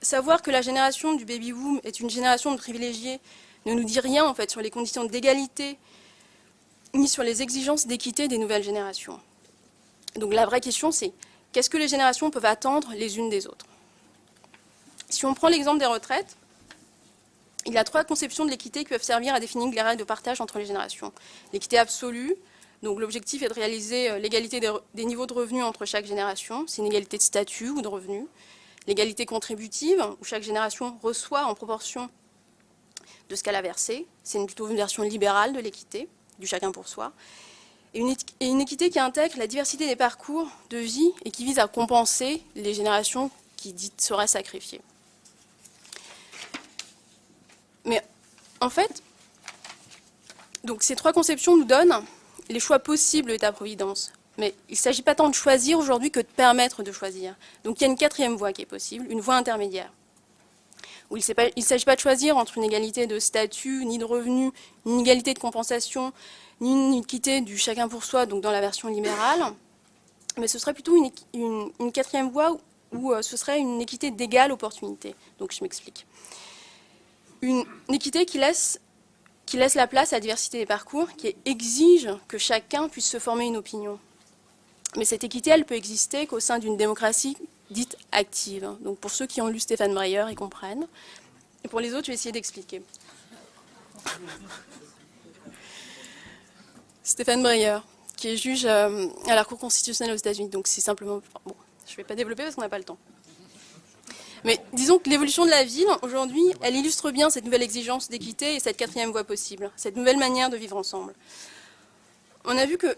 Savoir que la génération du baby-boom est une génération de privilégiés ne nous dit rien en fait sur les conditions d'égalité ni sur les exigences d'équité des nouvelles générations. Donc la vraie question c'est qu'est-ce que les générations peuvent attendre les unes des autres? Si on prend l'exemple des retraites, il y a 3 conceptions de l'équité qui peuvent servir à définir les règles de partage entre les générations. L'équité absolue, donc l'objectif est de réaliser l'égalité des niveaux de revenus entre chaque génération, c'est une égalité de statut ou de revenus. L'égalité contributive, où chaque génération reçoit en proportion de ce qu'elle a versé, c'est plutôt une version libérale de l'équité, du chacun pour soi. Et une équité qui intègre la diversité des parcours de vie et qui vise à compenser les générations qui dites seraient sacrifiées. Mais en fait, donc ces 3 conceptions nous donnent les choix possibles de l'État-providence. Mais il ne s'agit pas tant de choisir aujourd'hui que de permettre de choisir. Donc il y a une 4e voie qui est possible, une voie intermédiaire. Où il ne s'agit pas de choisir entre une égalité de statut, ni de revenus, une égalité de compensation, ni une équité du chacun pour soi, donc dans la version libérale. Mais ce serait plutôt une 4e voie où ce serait une équité d'égale opportunité. Donc je m'explique. Une équité qui laisse la place à la diversité des parcours, qui exige que chacun puisse se former une opinion. Mais cette équité, elle peut exister qu'au sein d'une démocratie dite active. Donc pour ceux qui ont lu Stéphane Breyer, ils comprennent. Et pour les autres, je vais essayer d'expliquer. Stéphane Breyer, qui est juge à la Cour constitutionnelle aux États-Unis. Donc c'est simplement... Bon, je ne vais pas développer parce qu'on n'a pas le temps. Mais disons que l'évolution de la ville, aujourd'hui, elle illustre bien cette nouvelle exigence d'équité et cette 4e voie possible, cette nouvelle manière de vivre ensemble. On a vu que,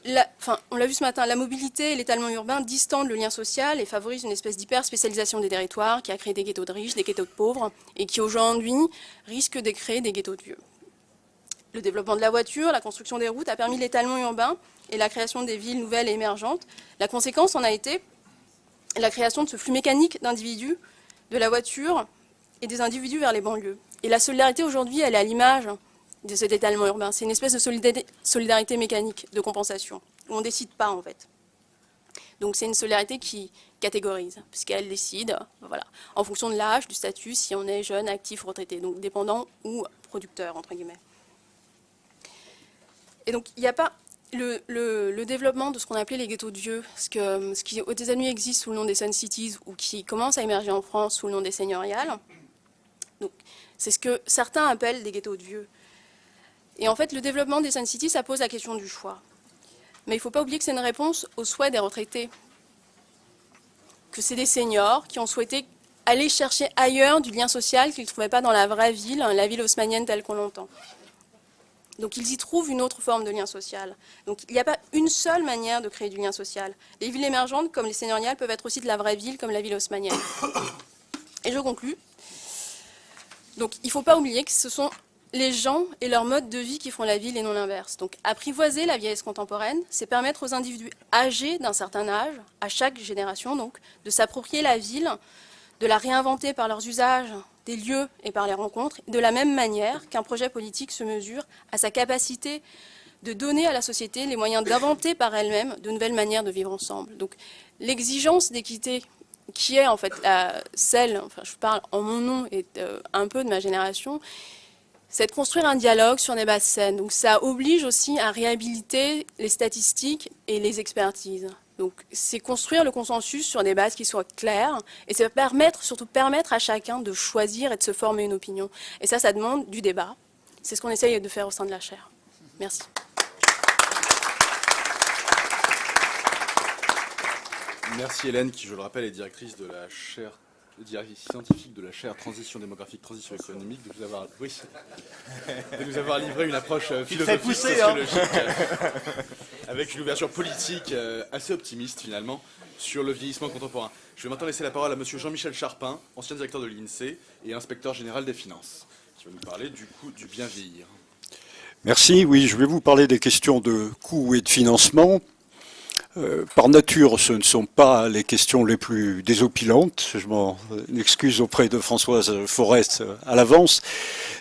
on l'a vu ce matin, la mobilité et l'étalement urbain distendent le lien social et favorisent une espèce d'hyper-spécialisation des territoires qui a créé des ghettos de riches, des ghettos de pauvres et qui aujourd'hui risque de créer des ghettos de vieux. Le développement de la voiture, la construction des routes a permis l'étalement urbain et la création des villes nouvelles et émergentes. La conséquence en a été la création de ce flux mécanique d'individus, de la voiture et des individus vers les banlieues. Et la solidarité aujourd'hui, elle est à l'image de cet étalement urbain. C'est une espèce de solidarité mécanique, de compensation, où on ne décide pas en fait. Donc c'est une solidarité qui catégorise, puisqu'elle décide voilà, en fonction de l'âge, du statut, si on est jeune, actif, retraité, donc dépendant ou producteur, entre guillemets. Et donc il n'y a pas le développement de ce qu'on appelait les ghettos de vieux, ce qui aux États-Unis existe sous le nom des Sun Cities ou qui commence à émerger en France sous le nom des seigneuriales. Donc c'est ce que certains appellent des ghettos de vieux. Et en fait, le développement des Sun Cities, ça pose la question du choix. Mais il ne faut pas oublier que c'est une réponse aux souhaits des retraités. Que c'est des seniors qui ont souhaité aller chercher ailleurs du lien social qu'ils ne trouvaient pas dans la vraie ville, la ville haussmannienne telle qu'on l'entend. Donc ils y trouvent une autre forme de lien social. Donc il n'y a pas une seule manière de créer du lien social. Les villes émergentes, comme les seigneuriales, peuvent être aussi de la vraie ville, comme la ville haussmannienne. Et je conclus. Donc il ne faut pas oublier que ce sont les gens et leur mode de vie qui font la ville et non l'inverse. Donc apprivoiser la vieillesse contemporaine, c'est permettre aux individus âgés d'un certain âge, à chaque génération donc, de s'approprier la ville, de la réinventer par leurs usages, des lieux et par les rencontres, de la même manière qu'un projet politique se mesure à sa capacité de donner à la société les moyens d'inventer par elle-même de nouvelles manières de vivre ensemble. Donc l'exigence d'équité qui est en fait celle, enfin je parle en mon nom et un peu de ma génération, c'est de construire un dialogue sur des bases saines. Donc ça oblige aussi à réhabiliter les statistiques et les expertises. Donc c'est construire le consensus sur des bases qui soient claires et c'est surtout permettre à chacun de choisir et de se former une opinion. Et ça demande du débat. C'est ce qu'on essaye de faire au sein de la chaire. Merci. Merci Hélène, qui, je le rappelle, est directrice de la chaire le directeur scientifique de la chaire Transition démographique, transition économique, de nous avoir livré une approche philosophique, poussé, hein. sociologique, avec une ouverture politique assez optimiste finalement sur le vieillissement contemporain. Je vais maintenant laisser la parole à monsieur Jean-Michel Charpin, ancien directeur de l'INSEE et inspecteur général des finances, qui va nous parler du coût du bien vieillir. Merci. Oui, je vais vous parler des questions de coût et de financement. Par nature, ce ne sont pas les questions les plus désopilantes. Je m'en excuse auprès de Françoise Forest à l'avance.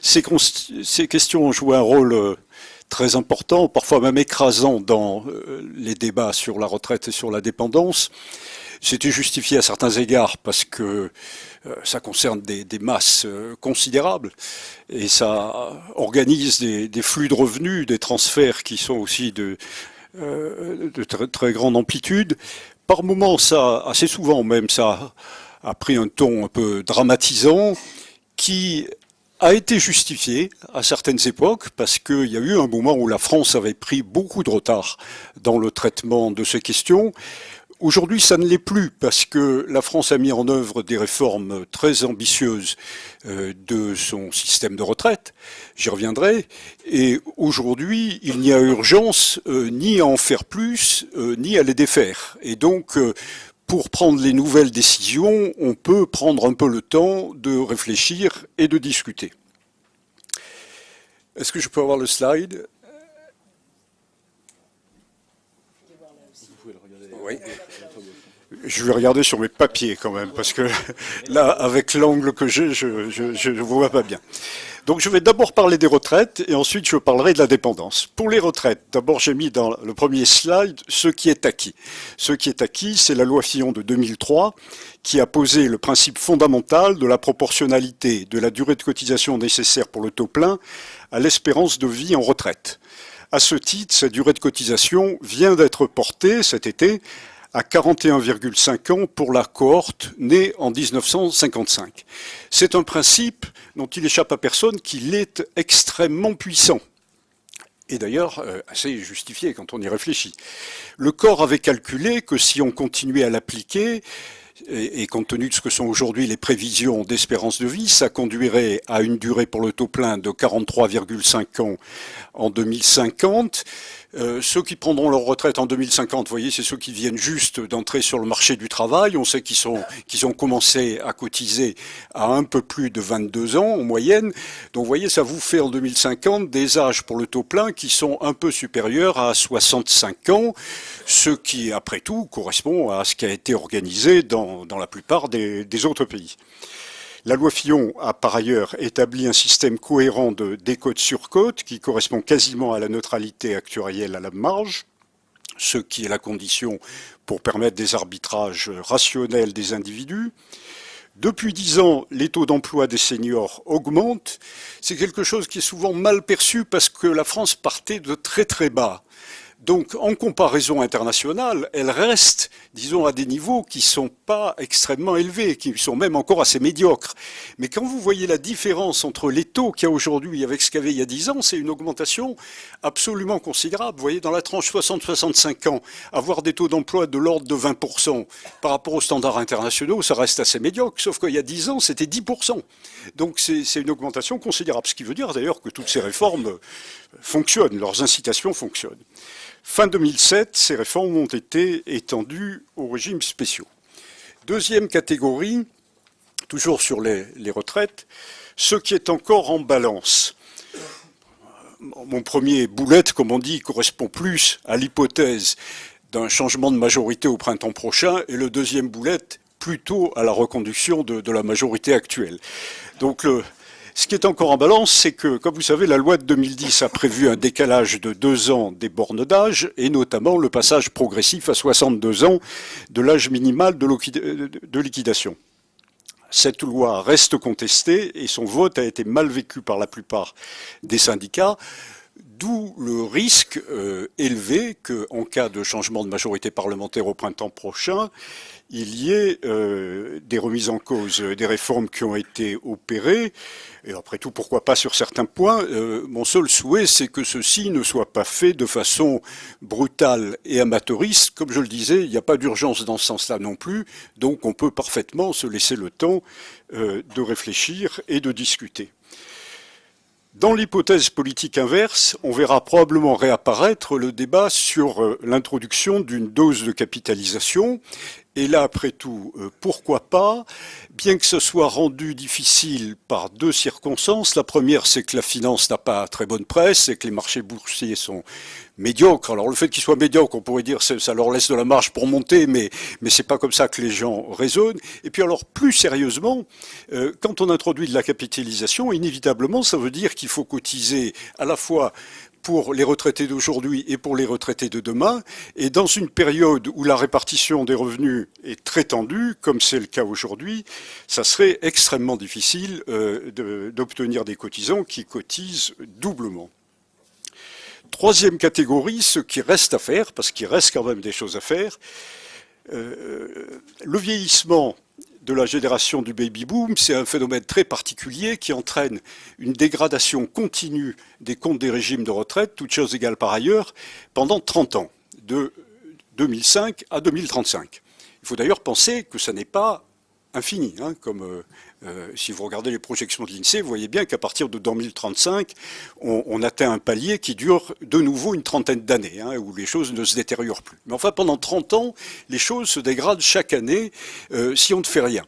Ces questions ont joué un rôle très important, parfois même écrasant dans les débats sur la retraite et sur la dépendance. C'était justifié à certains égards parce que ça concerne des masses considérables et ça organise des flux de revenus, des transferts qui sont aussi de très, très grande amplitude. Par moments, assez souvent même, ça a pris un ton un peu dramatisant qui a été justifié à certaines époques parce qu'il y a eu un moment où la France avait pris beaucoup de retard dans le traitement de ces questions. Aujourd'hui, ça ne l'est plus parce que la France a mis en œuvre des réformes très ambitieuses de son système de retraite. J'y reviendrai. Et aujourd'hui, il n'y a urgence ni à en faire plus, ni à les défaire. Et donc, pour prendre les nouvelles décisions, on peut prendre un peu le temps de réfléchir et de discuter. Est-ce que je peux avoir le slide ? Oui. Je vais regarder sur mes papiers quand même, parce que là, avec l'angle que j'ai, je ne vois pas bien. Donc je vais d'abord parler des retraites, et ensuite je parlerai de la dépendance. Pour les retraites, d'abord j'ai mis dans le premier slide ce qui est acquis. Ce qui est acquis, c'est la loi Fillon de 2003, qui a posé le principe fondamental de la proportionnalité de la durée de cotisation nécessaire pour le taux plein à l'espérance de vie en retraite. À ce titre, cette durée de cotisation vient d'être portée cet été à 41,5 ans pour la cohorte née en 1955. C'est un principe dont il échappe à personne qu'il est extrêmement puissant. Et d'ailleurs, assez justifié quand on y réfléchit. Le corps avait calculé que si on continuait à l'appliquer, et compte tenu de ce que sont aujourd'hui les prévisions d'espérance de vie, ça conduirait à une durée pour le taux plein de 43,5 ans en 2050. Ceux qui prendront leur retraite en 2050, vous voyez, c'est ceux qui viennent juste d'entrer sur le marché du travail. On sait qu'ils ont commencé à cotiser à un peu plus de 22 ans en moyenne. Donc vous voyez, ça vous fait en 2050 des âges pour le taux plein qui sont un peu supérieurs à 65 ans, ce qui, après tout, correspond à ce qui a été organisé dans la plupart des autres pays. La loi Fillon a par ailleurs établi un système cohérent de décote-surcote qui correspond quasiment à la neutralité actuarielle à la marge, ce qui est la condition pour permettre des arbitrages rationnels des individus. Depuis 10 ans, les taux d'emploi des seniors augmentent. C'est quelque chose qui est souvent mal perçu parce que la France partait de très très bas. Donc, en comparaison internationale, elle reste, disons, à des niveaux qui ne sont pas extrêmement élevés, qui sont même encore assez médiocres. Mais quand vous voyez la différence entre les taux qu'il y a aujourd'hui avec ce qu'il y avait il y a 10 ans, c'est une augmentation absolument considérable. Vous voyez, dans la tranche 60-65 ans, avoir des taux d'emploi de l'ordre de 20% par rapport aux standards internationaux, ça reste assez médiocre. Sauf qu'il y a 10 ans, c'était 10%. Donc, c'est une augmentation considérable. Ce qui veut dire d'ailleurs que toutes ces réformes fonctionnent, leurs incitations fonctionnent. Fin 2007, ces réformes ont été étendues aux régimes spéciaux. Deuxième catégorie, toujours sur les retraites, ce qui est encore en balance. Mon premier boulette, comme on dit, correspond plus à l'hypothèse d'un changement de majorité au printemps prochain, et le deuxième boulette plutôt à la reconduction de la majorité actuelle. Donc ce qui est encore en balance, c'est que, comme vous savez, la loi de 2010 a prévu un décalage de 2 ans des bornes d'âge, et notamment le passage progressif à 62 ans de l'âge minimal de liquidation. Cette loi reste contestée et son vote a été mal vécu par la plupart des syndicats. D'où le risque élevé qu'en cas de changement de majorité parlementaire au printemps prochain, il y ait des remises en cause des réformes qui ont été opérées. Et après tout, pourquoi pas sur certains points. Mon seul souhait, c'est que ceci ne soit pas fait de façon brutale et amateuriste. Comme je le disais, il n'y a pas d'urgence dans ce sens-là non plus. Donc on peut parfaitement se laisser le temps de réfléchir et de discuter. Dans l'hypothèse politique inverse, on verra probablement réapparaître le débat sur l'introduction d'une dose de capitalisation. Et là, après tout, pourquoi pas, bien que ce soit rendu difficile par deux circonstances. La première, c'est que la finance n'a pas très bonne presse et que les marchés boursiers sont médiocres. Alors le fait qu'ils soient médiocres, on pourrait dire ça leur laisse de la marge pour monter, mais c'est pas comme ça que les gens raisonnent. Et puis alors, plus sérieusement, quand on introduit de la capitalisation, inévitablement, ça veut dire qu'il faut cotiser à la fois pour les retraités d'aujourd'hui et pour les retraités de demain. Et dans une période où la répartition des revenus est très tendue, comme c'est le cas aujourd'hui, ça serait extrêmement difficile d'obtenir des cotisants qui cotisent doublement. Troisième catégorie, ce qui reste à faire, parce qu'il reste quand même des choses à faire, le vieillissement de la génération du baby-boom, c'est un phénomène très particulier qui entraîne une dégradation continue des comptes des régimes de retraite, toutes choses égales par ailleurs, pendant 30 ans, de 2005 à 2035. Il faut d'ailleurs penser que ça n'est pas infini, hein, comme si vous regardez les projections de l'INSEE, vous voyez bien qu'à partir de 2035, on atteint un palier qui dure de nouveau une trentaine d'années, hein, où les choses ne se détériorent plus. Mais enfin, pendant 30 ans, les choses se dégradent chaque année si on ne fait rien.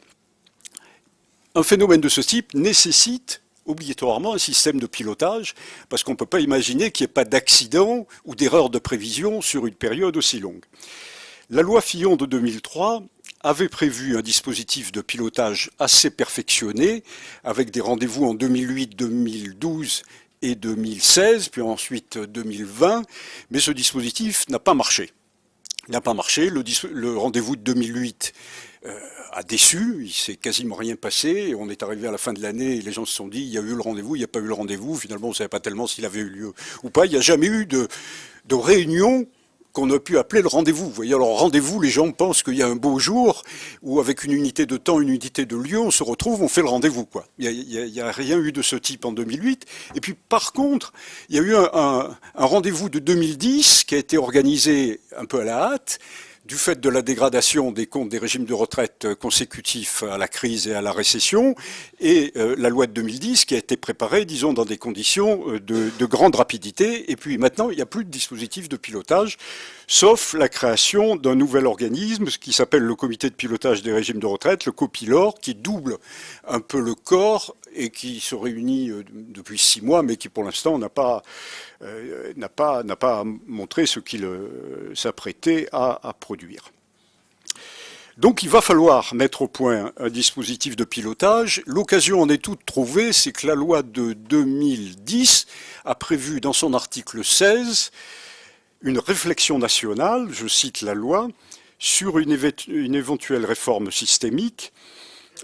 Un phénomène de ce type nécessite obligatoirement un système de pilotage, parce qu'on ne peut pas imaginer qu'il n'y ait pas d'accident ou d'erreur de prévision sur une période aussi longue. La loi Fillon de 2003 avait prévu un dispositif de pilotage assez perfectionné, avec des rendez-vous en 2008, 2012 et 2016, puis ensuite 2020, mais ce dispositif n'a pas marché. Il n'a pas marché, le rendez-vous de 2008 a déçu, il s'est quasiment rien passé, on est arrivé à la fin de l'année et les gens se sont dit il y a eu le rendez-vous, il n'y a pas eu le rendez-vous, finalement on ne savait pas tellement s'il avait eu lieu ou pas, il n'y a jamais eu de réunion qu'on a pu appeler le rendez-vous. Vous voyez, alors rendez-vous, les gens pensent qu'il y a un beau jour où avec une unité de temps, une unité de lieu, on se retrouve, on fait le rendez-vous, quoi. Il n'y a rien eu de ce type en 2008. Et puis par contre, il y a eu un rendez-vous de 2010 qui a été organisé un peu à la hâte, du fait de la dégradation des comptes des régimes de retraite consécutifs à la crise et à la récession, et la loi de 2010 qui a été préparée, disons, dans des conditions de grande rapidité. Et puis maintenant, il n'y a plus de dispositif de pilotage, sauf la création d'un nouvel organisme, ce qui s'appelle le comité de pilotage des régimes de retraite, le COPILOR, qui double un peu le corps et qui se réunit depuis 6 mois, mais qui pour l'instant n'a pas montré ce qu'il s'apprêtait à produire. Donc il va falloir mettre au point un dispositif de pilotage. L'occasion en est toute trouvée, c'est que la loi de 2010 a prévu dans son article 16 une réflexion nationale, je cite la loi, sur une éventuelle réforme systémique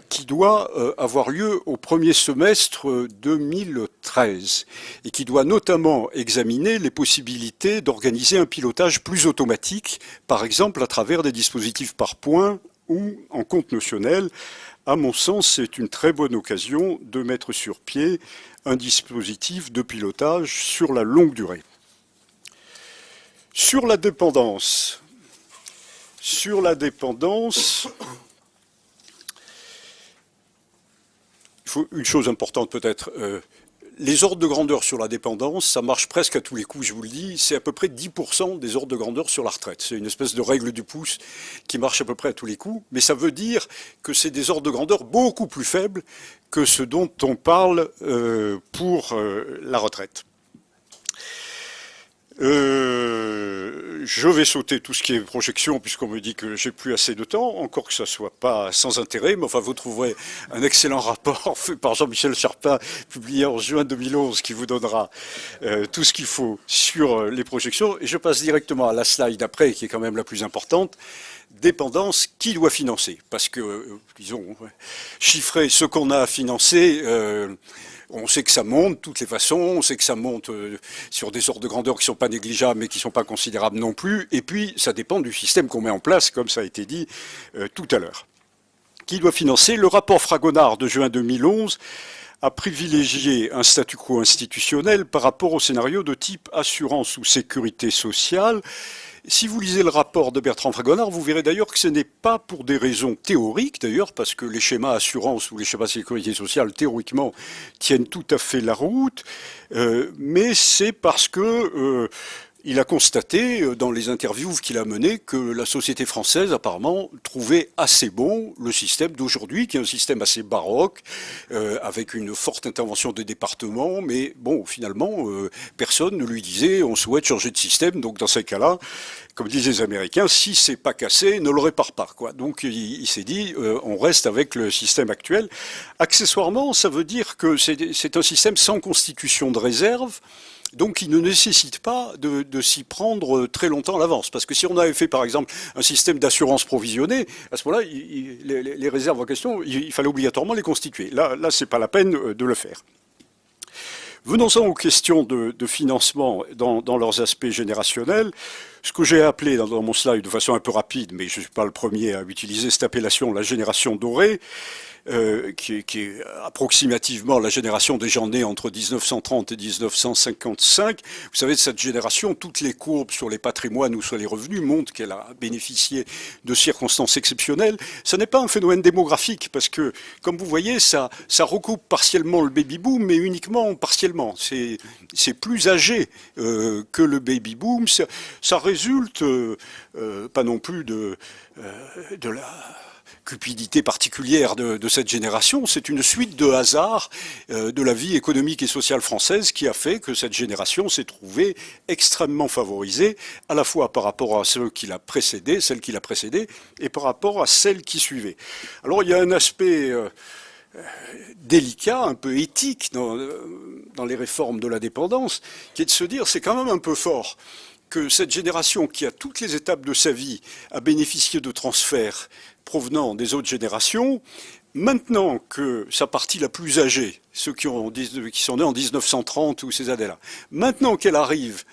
qui doit avoir lieu au premier semestre 2013 et qui doit notamment examiner les possibilités d'organiser un pilotage plus automatique, par exemple à travers des dispositifs par points ou en compte notionnel. À mon sens, c'est une très bonne occasion de mettre sur pied un dispositif de pilotage sur la longue durée. Sur la dépendance, une chose importante peut-être, les ordres de grandeur sur la dépendance, ça marche presque à tous les coups, je vous le dis, c'est à peu près 10% des ordres de grandeur sur la retraite. C'est une espèce de règle du pouce qui marche à peu près à tous les coups, mais ça veut dire que c'est des ordres de grandeur beaucoup plus faibles que ce dont on parle pour la retraite. Je vais sauter tout ce qui est projection puisqu'on me dit que j'ai plus assez de temps, encore que ça soit pas sans intérêt, mais enfin vous trouverez un excellent rapport fait par Jean-Michel Charpin, publié en juin 2011, qui vous donnera tout ce qu'il faut sur les projections. Et je passe directement à la slide après, qui est quand même la plus importante. Dépendance, qui doit financer? Parce que, disons, chiffrer ce qu'on a à financer, On sait que ça monte de toutes les façons, on sait que ça monte sur des ordres de grandeur qui ne sont pas négligeables mais qui ne sont pas considérables non plus, et puis ça dépend du système qu'on met en place, comme ça a été dit tout à l'heure. Qui doit financer? Le rapport Fragonard de juin 2011 a privilégié un statu quo institutionnel par rapport au scénario de type assurance ou sécurité sociale. Si vous lisez le rapport de Bertrand Fragonard, vous verrez d'ailleurs que ce n'est pas pour des raisons théoriques, d'ailleurs, parce que les schémas assurance ou les schémas sécurité sociale, théoriquement, tiennent tout à fait la route, mais c'est parce que il a constaté, dans les interviews qu'il a menées, que la société française, apparemment, trouvait assez bon le système d'aujourd'hui, qui est un système assez baroque, avec une forte intervention des départements, mais bon, finalement, personne ne lui disait on souhaite changer de système, donc dans ces cas-là, comme disent les Américains, si c'est pas cassé, ne le répare pas, quoi. Donc il s'est dit, on reste avec le système actuel. Accessoirement, ça veut dire que c'est un système sans constitution de réserve, donc il ne nécessite pas de s'y prendre très longtemps à l'avance. Parce que si on avait fait par exemple un système d'assurance provisionnée, à ce moment-là, les réserves en question, il fallait obligatoirement les constituer. Là c'est pas la peine de le faire. Venons-en aux questions de financement dans leurs aspects générationnels. Ce que j'ai appelé dans mon slide de façon un peu rapide, mais je ne suis pas le premier à utiliser cette appellation, la génération dorée, qui est approximativement la génération des gens nés entre 1930 et 1955. Vous savez, de cette génération, toutes les courbes sur les patrimoines ou sur les revenus montrent qu'elle a bénéficié de circonstances exceptionnelles. Ce n'est pas un phénomène démographique, parce que, comme vous voyez, ça recoupe partiellement le baby-boom, mais uniquement partiellement. C'est plus âgé que le baby-boom. Ça résulte pas non plus de la cupidité particulière de cette génération, c'est une suite de hasards de la vie économique et sociale française qui a fait que cette génération s'est trouvée extrêmement favorisée, à la fois par rapport à celle qui l'a précédée, et par rapport à celle qui suivait. Alors il y a un aspect délicat, un peu éthique dans les réformes de la dépendance, qui est de se dire c'est quand même un peu fort que cette génération qui, à toutes les étapes de sa vie, a bénéficié de transferts provenant des autres générations, maintenant que sa partie la plus âgée, ceux qui sont nés en 1930 ou ces années-là, maintenant qu'elle arrive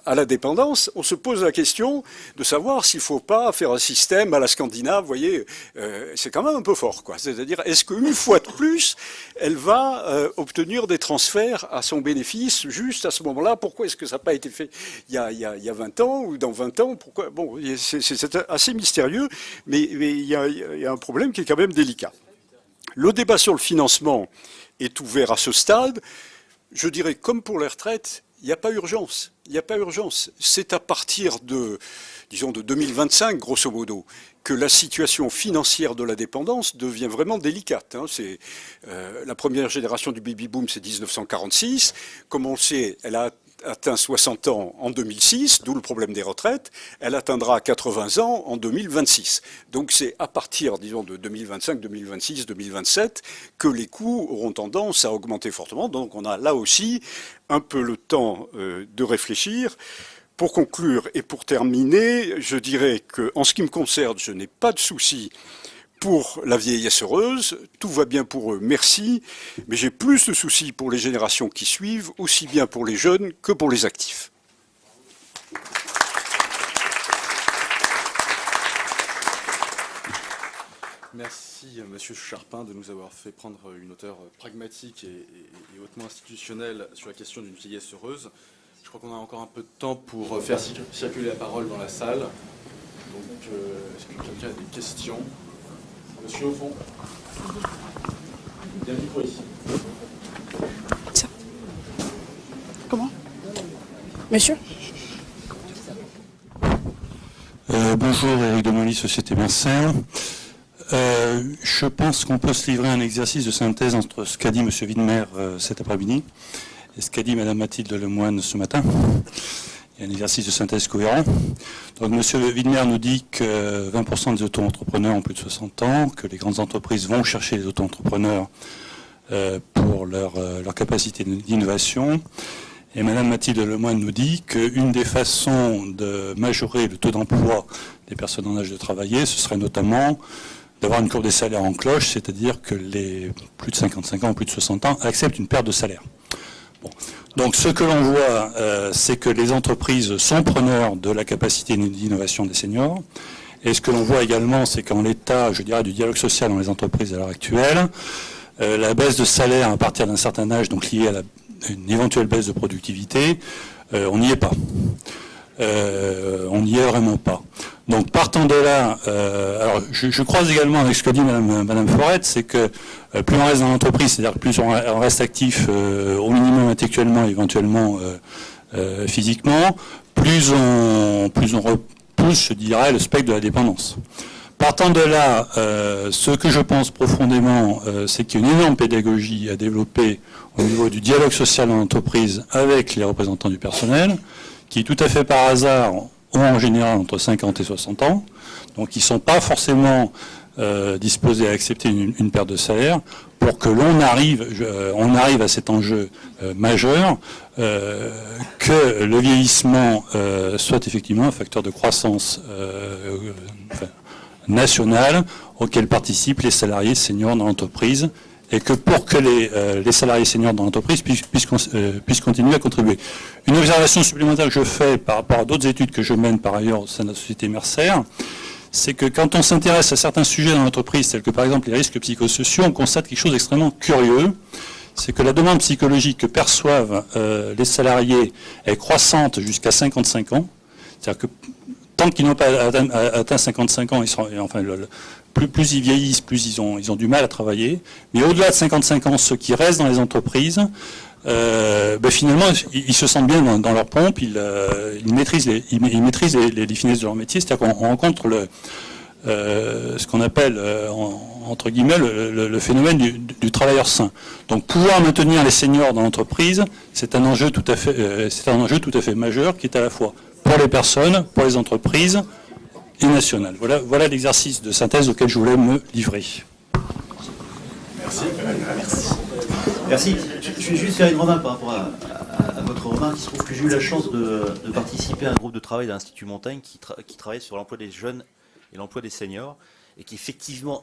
à la dépendance, on se pose la question de savoir s'il ne faut pas faire un système à la Scandinave. Vous voyez, c'est quand même un peu fort, quoi. C'est-à-dire, est-ce qu'une fois de plus, elle va obtenir des transferts à son bénéfice juste à ce moment-là? Pourquoi est-ce que ça n'a pas été fait il y a 20 ans ou dans 20 ans? Pourquoi? Bon, c'est assez mystérieux, mais il y a un problème qui est quand même délicat. Le débat sur le financement est ouvert à ce stade. Je dirais, comme pour les retraites, il n'y a pas urgence. Il n'y a pas urgence. C'est à partir de 2025, grosso modo, que la situation financière de la dépendance devient vraiment délicate. C'est la première génération du baby-boom, c'est 1946. Comme on le sait, elle a atteint 60 ans en 2006, d'où le problème des retraites. Elle atteindra 80 ans en 2026. Donc c'est à partir, disons, de 2025, 2026, 2027 que les coûts auront tendance à augmenter fortement. Donc on a là aussi un peu le temps de réfléchir. Pour conclure et pour terminer, je dirais qu'en ce qui me concerne, je n'ai pas de souci pour la vieillesse heureuse, tout va bien pour eux, merci, mais j'ai plus de soucis pour les générations qui suivent, aussi bien pour les jeunes que pour les actifs. Merci Monsieur Charpin de nous avoir fait prendre une hauteur pragmatique et hautement institutionnelle sur la question d'une vieillesse heureuse. Je crois qu'on a encore un peu de temps pour faire circuler la parole dans la salle. Donc, est-ce que quelqu'un a des questions? Monsieur au fond. Bienvenue pour ici. Comment? Monsieur? Bonjour, Éric Demoli, Société Mercer. Je pense qu'on peut se livrer à un exercice de synthèse entre ce qu'a dit M. Widmer cet après-midi et ce qu'a dit Mme Mathilde Lemoine ce matin. Il y a un exercice de synthèse cohérent. Donc M. Widmer nous dit que 20% des auto-entrepreneurs ont plus de 60 ans, que les grandes entreprises vont chercher les auto-entrepreneurs pour leur capacité d'innovation. Et Mme Mathilde Lemoine nous dit qu'une des façons de majorer le taux d'emploi des personnes en âge de travailler, ce serait notamment d'avoir une courbe des salaires en cloche, c'est-à-dire que les plus de 55 ans, plus de 60 ans acceptent une perte de salaire. Bon. Donc ce que l'on voit, c'est que les entreprises sont preneurs de la capacité d'innovation des seniors. Et ce que l'on voit également, c'est qu'en l'état, je dirais, du dialogue social dans les entreprises à l'heure actuelle, la baisse de salaire à partir d'un certain âge, donc liée à une éventuelle baisse de productivité, on n'y est pas. On n'y est vraiment pas. Donc partant de là, alors je croise également avec ce que dit Madame Forette, c'est que plus on reste dans l'entreprise, c'est-à-dire que plus on reste actif au minimum intellectuellement, éventuellement physiquement, plus on repousse, je dirais, le spectre de la dépendance. Partant de là, ce que je pense profondément, c'est qu'il y a une énorme pédagogie à développer au niveau du dialogue social dans l'entreprise avec les représentants du personnel, qui tout à fait par hasard ont en général entre 50 et 60 ans, donc ils ne sont pas forcément disposés à accepter une perte de salaire, pour que l'on arrive à cet enjeu majeur, que le vieillissement soit effectivement un facteur de croissance nationale auquel participent les salariés seniors dans l'entreprise, et que pour que les salariés seniors dans l'entreprise puissent continuer à contribuer. Une observation supplémentaire que je fais par rapport à d'autres études que je mène par ailleurs au sein de la société Mercer, c'est que quand on s'intéresse à certains sujets dans l'entreprise, tels que par exemple les risques psychosociaux, on constate quelque chose d'extrêmement curieux, c'est que la demande psychologique que perçoivent les salariés est croissante jusqu'à 55 ans, c'est-à-dire que tant qu'ils n'ont pas atteint 55 ans, plus ils vieillissent, plus ils ont du mal à travailler. Mais au-delà de 55 ans, ceux qui restent dans les entreprises, finalement, ils se sentent bien dans leur pompe, ils maîtrisent les finesses de leur métier. C'est-à-dire qu'on rencontre ce qu'on appelle, entre guillemets, le phénomène du travailleur sain. Donc pouvoir maintenir les seniors dans l'entreprise, c'est un enjeu tout à fait majeur qui est à la fois pour les personnes, pour les entreprises et nationales. Voilà l'exercice de synthèse auquel je voulais me livrer. Merci. Je vais juste faire une remarque par rapport à votre remarque. Il se trouve que j'ai eu la chance de participer à un groupe de travail de l'Institut Montaigne qui travaille sur l'emploi des jeunes et l'emploi des seniors, et qu'effectivement,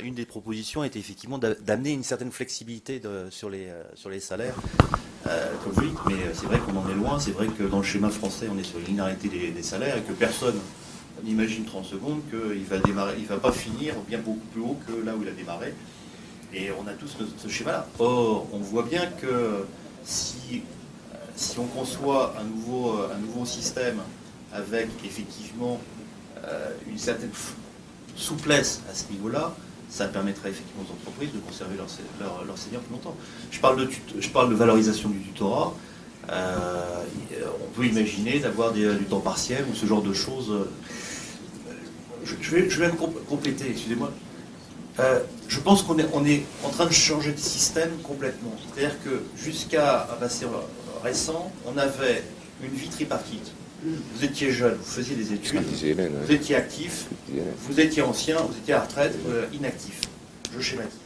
une des propositions était effectivement d'amener une certaine flexibilité sur les salaires, comme vous dites, mais c'est vrai qu'on en est loin. C'est vrai que dans le schéma français, on est sur une linéarité des salaires, et que personne n'imagine 30 secondes qu'il va pas finir bien beaucoup plus haut que là où il a démarré. Et on a tous ce schéma-là. Or, on voit bien que si on conçoit un nouveau système avec effectivement une certaine souplesse à ce niveau-là, ça permettrait effectivement aux entreprises de conserver leurs seniors plus longtemps. Je parle de valorisation du tutorat. On peut imaginer d'avoir du temps partiel ou ce genre de choses. Je vais même compléter, excusez-moi. Je pense qu'on est en train de changer de système complètement. C'est-à-dire que jusqu'à un passé récent, on avait une vie tripartite. Vous étiez jeune, vous faisiez des études, vous étiez actif, vous étiez ancien, vous étiez à la retraite, inactif. Je schématise.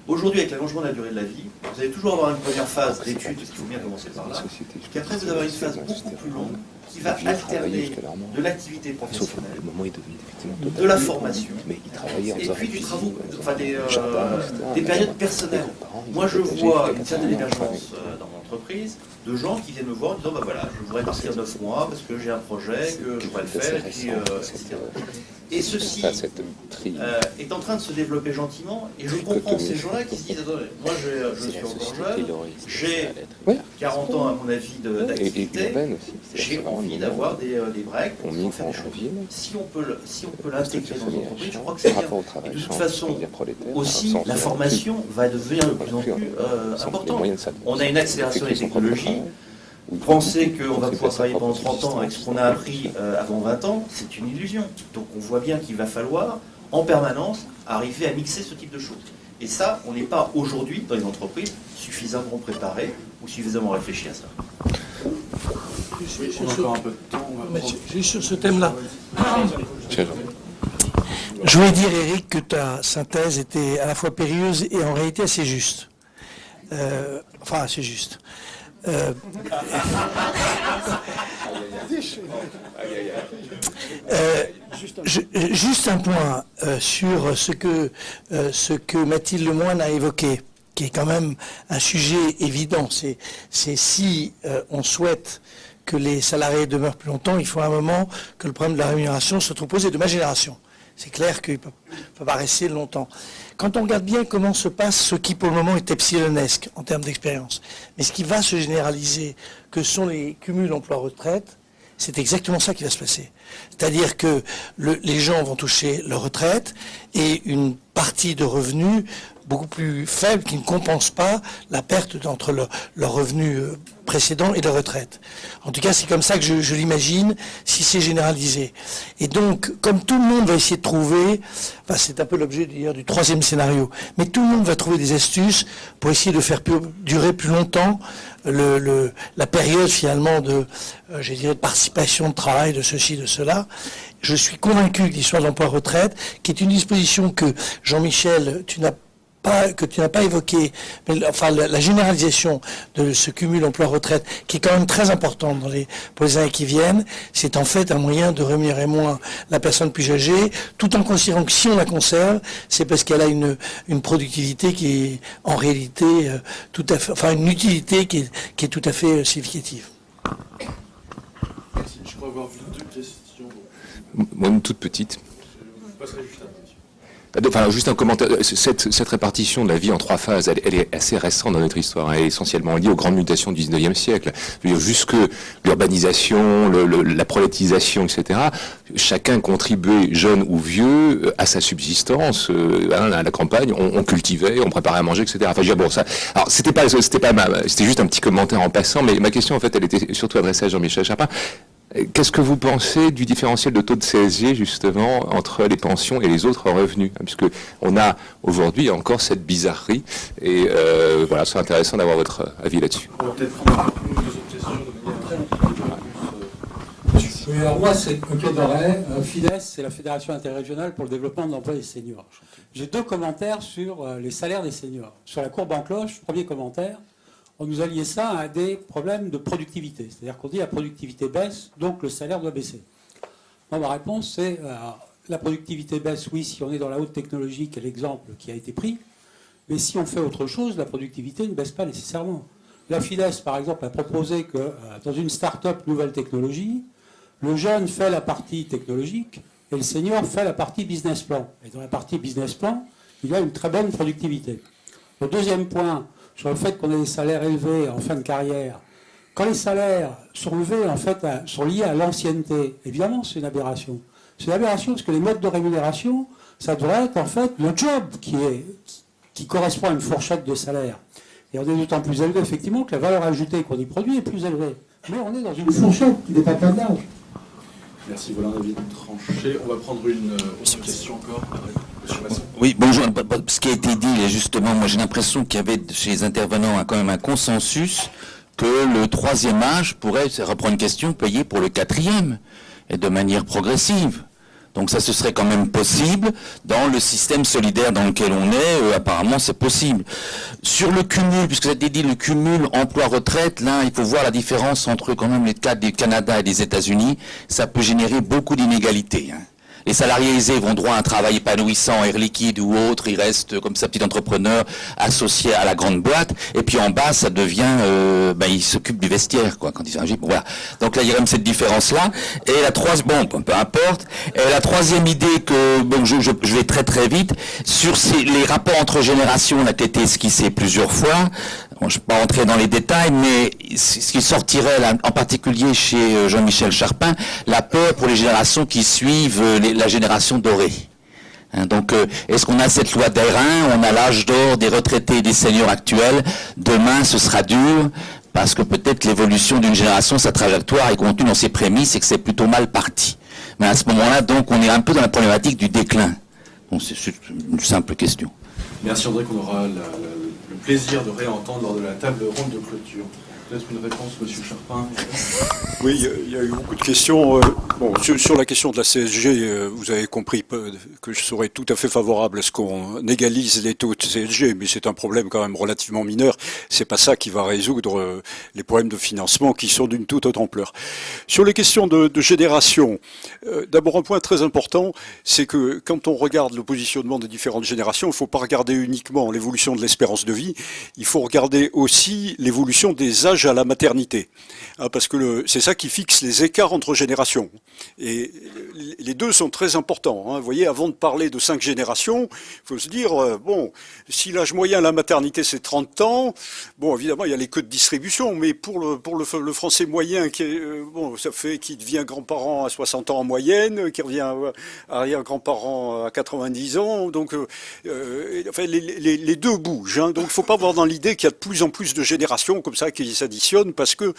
Aujourd'hui, avec l'allongement de la durée de la vie, vous allez toujours avoir une première phase d'études, parce qu'il faut bien commencer par là, puis après vous avez une phase beaucoup plus longue qui va alterner de l'activité professionnelle, de la formation, et puis du travail, des périodes personnelles. Moi, je vois une certaine émergence dans mon entreprise de gens qui viennent me voir en disant voilà, je voudrais partir 9 mois parce que j'ai un projet, que je pourrais le faire, et puis, etc. Et ceci est en train de se développer gentiment, et je comprends ces gens-là qui se disent attendez, moi je suis encore jeune, j'ai 40 ans à mon avis d'activité, j'ai envie d'avoir des breaks pour faire des choses. Si on peut l'intégrer dans l'entreprise, je crois que c'est bien. Et de toute façon, aussi, la formation va devenir de plus en plus importante. On a une accélération des technologies. Penser qu'on va pouvoir travailler pendant 30 ans avec ce qu'on a appris avant 20 ans, c'est une illusion. Donc on voit bien qu'il va falloir, en permanence, arriver à mixer ce type de choses. Et ça, on n'est pas aujourd'hui, dans les entreprises, suffisamment préparé ou suffisamment réfléchi à ça. On a encore un peu de temps. Juste sur ce thème-là. Je voulais dire, Eric, que ta synthèse était à la fois périlleuse et en réalité assez juste. Assez juste. Juste un point sur ce que Mathilde Lemoine a évoqué, qui est quand même un sujet évident. C'est si on souhaite que les salariés demeurent plus longtemps, il faut à un moment que le problème de la rémunération se trouve posé de ma génération. C'est clair qu'il ne peut pas rester longtemps. Quand on regarde bien comment se passe ce qui pour le moment est epsilonesque en termes d'expérience, mais ce qui va se généraliser, que sont les cumuls emploi-retraite, c'est exactement ça qui va se passer. C'est-à-dire que les gens vont toucher leur retraite et une partie de revenus beaucoup plus faible qui ne compense pas la perte entre leur revenu précédent et leur retraite. En tout cas, c'est comme ça que je l'imagine, si c'est généralisé. Et donc, comme tout le monde va essayer de trouver, enfin, c'est un peu l'objet d'ailleurs du troisième scénario, mais tout le monde va trouver des astuces pour essayer de faire durer plus longtemps la période finalement de participation, de travail, de ceci, de cela. Je suis convaincu que l'histoire de l'emploi-retraite, qui est une disposition que Jean-Michel, tu n'as pas évoqué, mais enfin la généralisation de ce cumul emploi-retraite, qui est quand même très importante pour les années qui viennent, c'est en fait un moyen de rémunérer moins la personne plus âgée, tout en considérant que si on la conserve, c'est parce qu'elle a une productivité qui est en réalité tout à fait, enfin une utilité qui est tout à fait significative. Merci. Je crois avoir vu 2 questions. Moi, une toute petite. Je passerai juste après. Enfin, juste un commentaire. Cette répartition de la vie en 3 phases, elle est assez récente dans notre histoire. Elle est essentiellement liée aux grandes mutations du 19e siècle. Je veux dire, jusque l'urbanisation, la prolétisation, etc. Chacun contribuait, jeune ou vieux, à sa subsistance. À la campagne, on cultivait, on préparait à manger, etc. Enfin, je veux dire, bon, ça. Alors, c'était juste un petit commentaire en passant, mais ma question, en fait, elle était surtout adressée à Jean-Michel Charpin. Qu'est-ce que vous pensez du différentiel de taux de CSG, justement, entre les pensions et les autres revenus? Puisque on a aujourd'hui encore cette bizarrerie. Et voilà, c'est intéressant d'avoir votre avis là-dessus. On va peut-être prendre une ou 2 autres questions de manière... Oui, alors moi, c'est un pied d'oreille. FIDES, c'est la Fédération interrégionale pour le développement de l'emploi des seniors. J'ai 2 commentaires sur les salaires des seniors. Sur la courbe en cloche, premier commentaire. On nous a lié ça à des problèmes de productivité. C'est-à-dire qu'on dit la productivité baisse, donc le salaire doit baisser. Moi, ma réponse, c'est la productivité baisse, oui, si on est dans la haute technologie, qui est l'exemple qui a été pris. Mais si on fait autre chose, la productivité ne baisse pas nécessairement. La FIDES, par exemple, a proposé que dans une start-up nouvelle technologie, le jeune fait la partie technologique et le senior fait la partie business plan. Et dans la partie business plan, il a une très bonne productivité. Le deuxième point, sur le fait qu'on ait des salaires élevés en fin de carrière, quand les salaires sont élevés, en fait, sont liés à l'ancienneté, évidemment, c'est une aberration. C'est une aberration parce que les modes de rémunération, ça devrait être, en fait, le job qui correspond à une fourchette de salaire. Et on est d'autant plus élevé, effectivement, que la valeur ajoutée qu'on y produit est plus élevée. Mais on est dans une fourchette qui n'est pas plein d'âge. Merci, voilà un avis tranché. On va prendre une autre question encore. Monsieur Masson. Oui, bonjour. Ce qui a été dit, justement, moi j'ai l'impression qu'il y avait chez les intervenants quand même un consensus que le 3e âge pourrait, ça reprend une question, payer pour le 4e, et de manière progressive. Donc ça, ce serait quand même possible dans le système solidaire dans lequel on est. Apparemment, c'est possible. Sur le cumul, puisque ça a été dit, le cumul emploi-retraite, là, il faut voir la différence entre quand même les cas du Canada et des États-Unis. Ça peut générer beaucoup d'inégalités. Les salariés aisés vont droit à un travail épanouissant, Air Liquide ou autre, ils restent comme ça petit entrepreneur associé à la grande boîte, et puis en bas ça devient, ils s'occupent du vestiaire, quoi, quand ils sont âgés. Bon, voilà. Donc là il y a même cette différence-là. Et la troisième, peu importe. Et la troisième idée que, je vais très très vite, sur les rapports entre générations, là qui a été esquissé plusieurs fois. Bon, je ne vais pas rentrer dans les détails, mais ce qui sortirait là, en particulier chez Jean-Michel Charpin, la peur pour les générations qui suivent la génération dorée. Donc, est-ce qu'on a cette loi d'airain, on a l'âge d'or des retraités et des seniors actuels, demain ce sera dur, parce que peut-être l'évolution d'une génération, sa trajectoire est contenue dans ses prémices et que c'est plutôt mal parti. Mais à ce moment-là, donc, on est un peu dans la problématique du déclin. Bon, c'est une simple question. Merci André, qu'on aura le plaisir de réentendre lors de la table ronde de clôture. Peut-être une réponse, Monsieur Charpin. Oui, il y a eu beaucoup de questions. Bon, sur la question de la CSG, vous avez compris que je serais tout à fait favorable à ce qu'on égalise les taux de CSG, mais c'est un problème quand même relativement mineur. C'est pas ça qui va résoudre les problèmes de financement qui sont d'une toute autre ampleur. Sur les questions de génération, d'abord un point très important, c'est que quand on regarde le positionnement des différentes générations, il ne faut pas regarder uniquement l'évolution de l'espérance de vie, il faut regarder aussi l'évolution des âges à la maternité, parce que c'est ça qui fixe les écarts entre générations. Et les deux sont très importants. Vous voyez, avant de parler de 5 générations, il faut se dire, bon, si l'âge moyen à la maternité c'est 30 ans, bon, évidemment, il y a les queues de distribution, mais pour le Français moyen, qui devient grand-parent à 60 ans en moyenne, qui revient arrière-grand-parent à 90 ans, donc enfin, les deux bougent. Donc il ne faut pas avoir dans l'idée qu'il y a de plus en plus de générations comme ça qui s'additionnent, parce que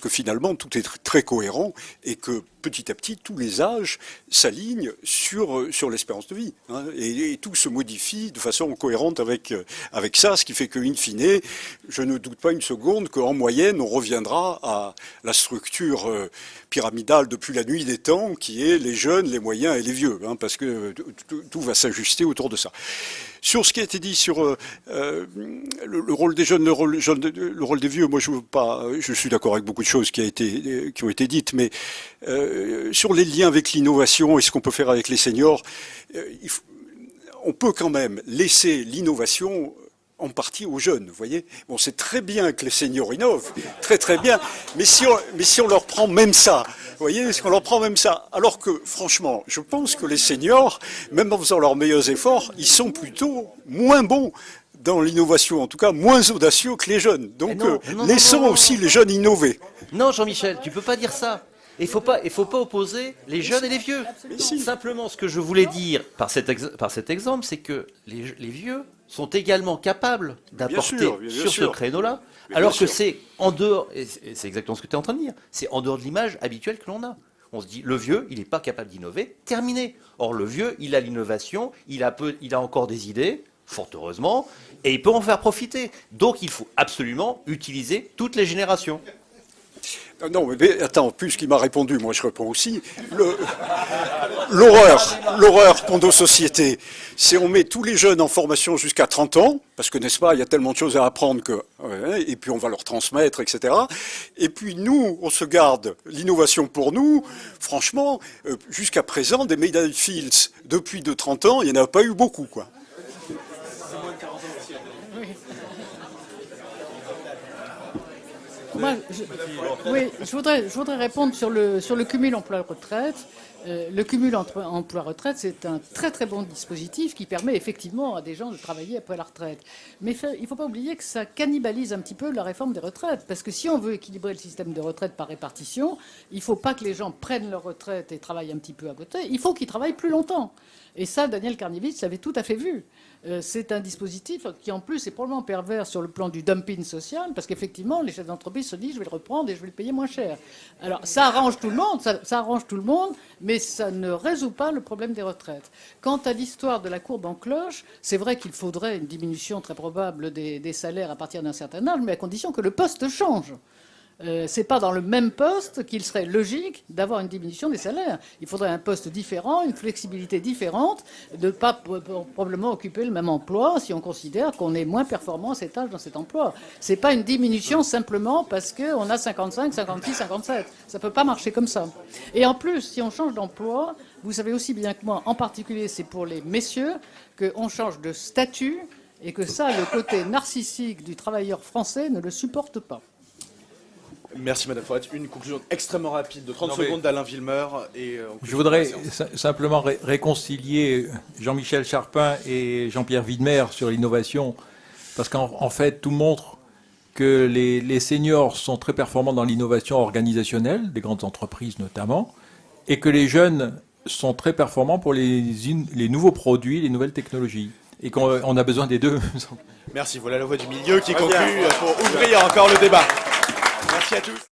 finalement, tout est très cohérent et que petit à petit, tous les âges s'alignent sur l'espérance de vie. Et tout se modifie de façon cohérente avec ça, ce qui fait qu'in fine, je ne doute pas une seconde qu'en moyenne, on reviendra à la structure pyramidale depuis la nuit des temps, qui est les jeunes, les moyens et les vieux, parce que tout va s'ajuster autour de ça. Sur ce qui a été dit sur le rôle des jeunes, le rôle des vieux, moi je suis d'accord avec beaucoup de choses qui ont été dites, mais sur les liens avec l'innovation et ce qu'on peut faire avec les seniors, on peut quand même laisser l'innovation en partie aux jeunes, vous voyez. Bon, c'est très bien que les seniors innovent, très très bien, mais si on leur prend même ça, vous voyez, si on leur prend même ça, alors que franchement, je pense que les seniors, même en faisant leurs meilleurs efforts, ils sont plutôt moins bons dans l'innovation, en tout cas moins audacieux que les jeunes. Donc laissons aussi les jeunes innover. Non, Jean-Michel, tu peux pas dire ça. Il faut pas opposer les jeunes et les vieux. Simplement, ce que je voulais dire par cet exemple, c'est que les vieux sont également capables d'apporter sur ce créneau-là, alors que c'est en dehors, et c'est exactement ce que tu es en train de dire, c'est en dehors de l'image habituelle que l'on a. On se dit, le vieux, il n'est pas capable d'innover, terminé. Or, le vieux, il a l'innovation, il a encore des idées, fort heureusement, et il peut en faire profiter. Donc, il faut absolument utiliser toutes les générations. Non, mais attends, puisqu'il m'a répondu, moi je réponds aussi. L'horreur pour nos sociétés, c'est on met tous les jeunes en formation jusqu'à 30 ans, parce que, n'est-ce pas, il y a tellement de choses à apprendre et puis on va leur transmettre, etc. Et puis nous, on se garde l'innovation pour nous. Franchement, jusqu'à présent, des Mayday Fields depuis de 30 ans, il n'y en a pas eu beaucoup, quoi. Moi, je voudrais répondre sur le cumul emploi-retraite. Le cumul emploi-retraite, c'est un très très bon dispositif qui permet effectivement à des gens de travailler après la retraite. Mais il ne faut pas oublier que ça cannibalise un petit peu la réforme des retraites. Parce que si on veut équilibrer le système de retraite par répartition, il ne faut pas que les gens prennent leur retraite et travaillent un petit peu à côté. Il faut qu'ils travaillent plus longtemps. Et ça, Daniel Karnevitz l'avait tout à fait vu. C'est un dispositif qui, en plus, est probablement pervers sur le plan du dumping social, parce qu'effectivement, les chefs d'entreprise se disent « je vais le reprendre et je vais le payer moins cher ». Alors, ça arrange tout le monde, ça arrange tout le monde, mais ça ne résout pas le problème des retraites. Quant à l'histoire de la courbe en cloche, c'est vrai qu'il faudrait une diminution très probable des salaires à partir d'un certain âge, mais à condition que le poste change. C'est pas dans le même poste qu'il serait logique d'avoir une diminution des salaires. Il faudrait un poste différent, une flexibilité différente, de ne pas probablement occuper le même emploi si on considère qu'on est moins performant à cet âge dans cet emploi. C'est pas une diminution simplement parce qu'on a 55, 56, 57. Ça peut pas marcher comme ça. Et en plus, si on change d'emploi, vous savez aussi bien que moi, en particulier c'est pour les messieurs, qu'on change de statut et que ça, le côté narcissique du travailleur français ne le supporte pas. Merci Madame Forêt. Une conclusion extrêmement rapide de 30 secondes d'Alain Villemeur. Je voudrais simplement réconcilier Jean-Michel Charpin et Jean-Pierre Widmer sur l'innovation, parce qu'en fait, tout montre que les seniors sont très performants dans l'innovation organisationnelle, des grandes entreprises notamment, et que les jeunes sont très performants pour les nouveaux produits, les nouvelles technologies, et qu'on a besoin des deux. Merci, voilà la voix du milieu qui conclut pour ouvrir encore le débat. Merci à tous.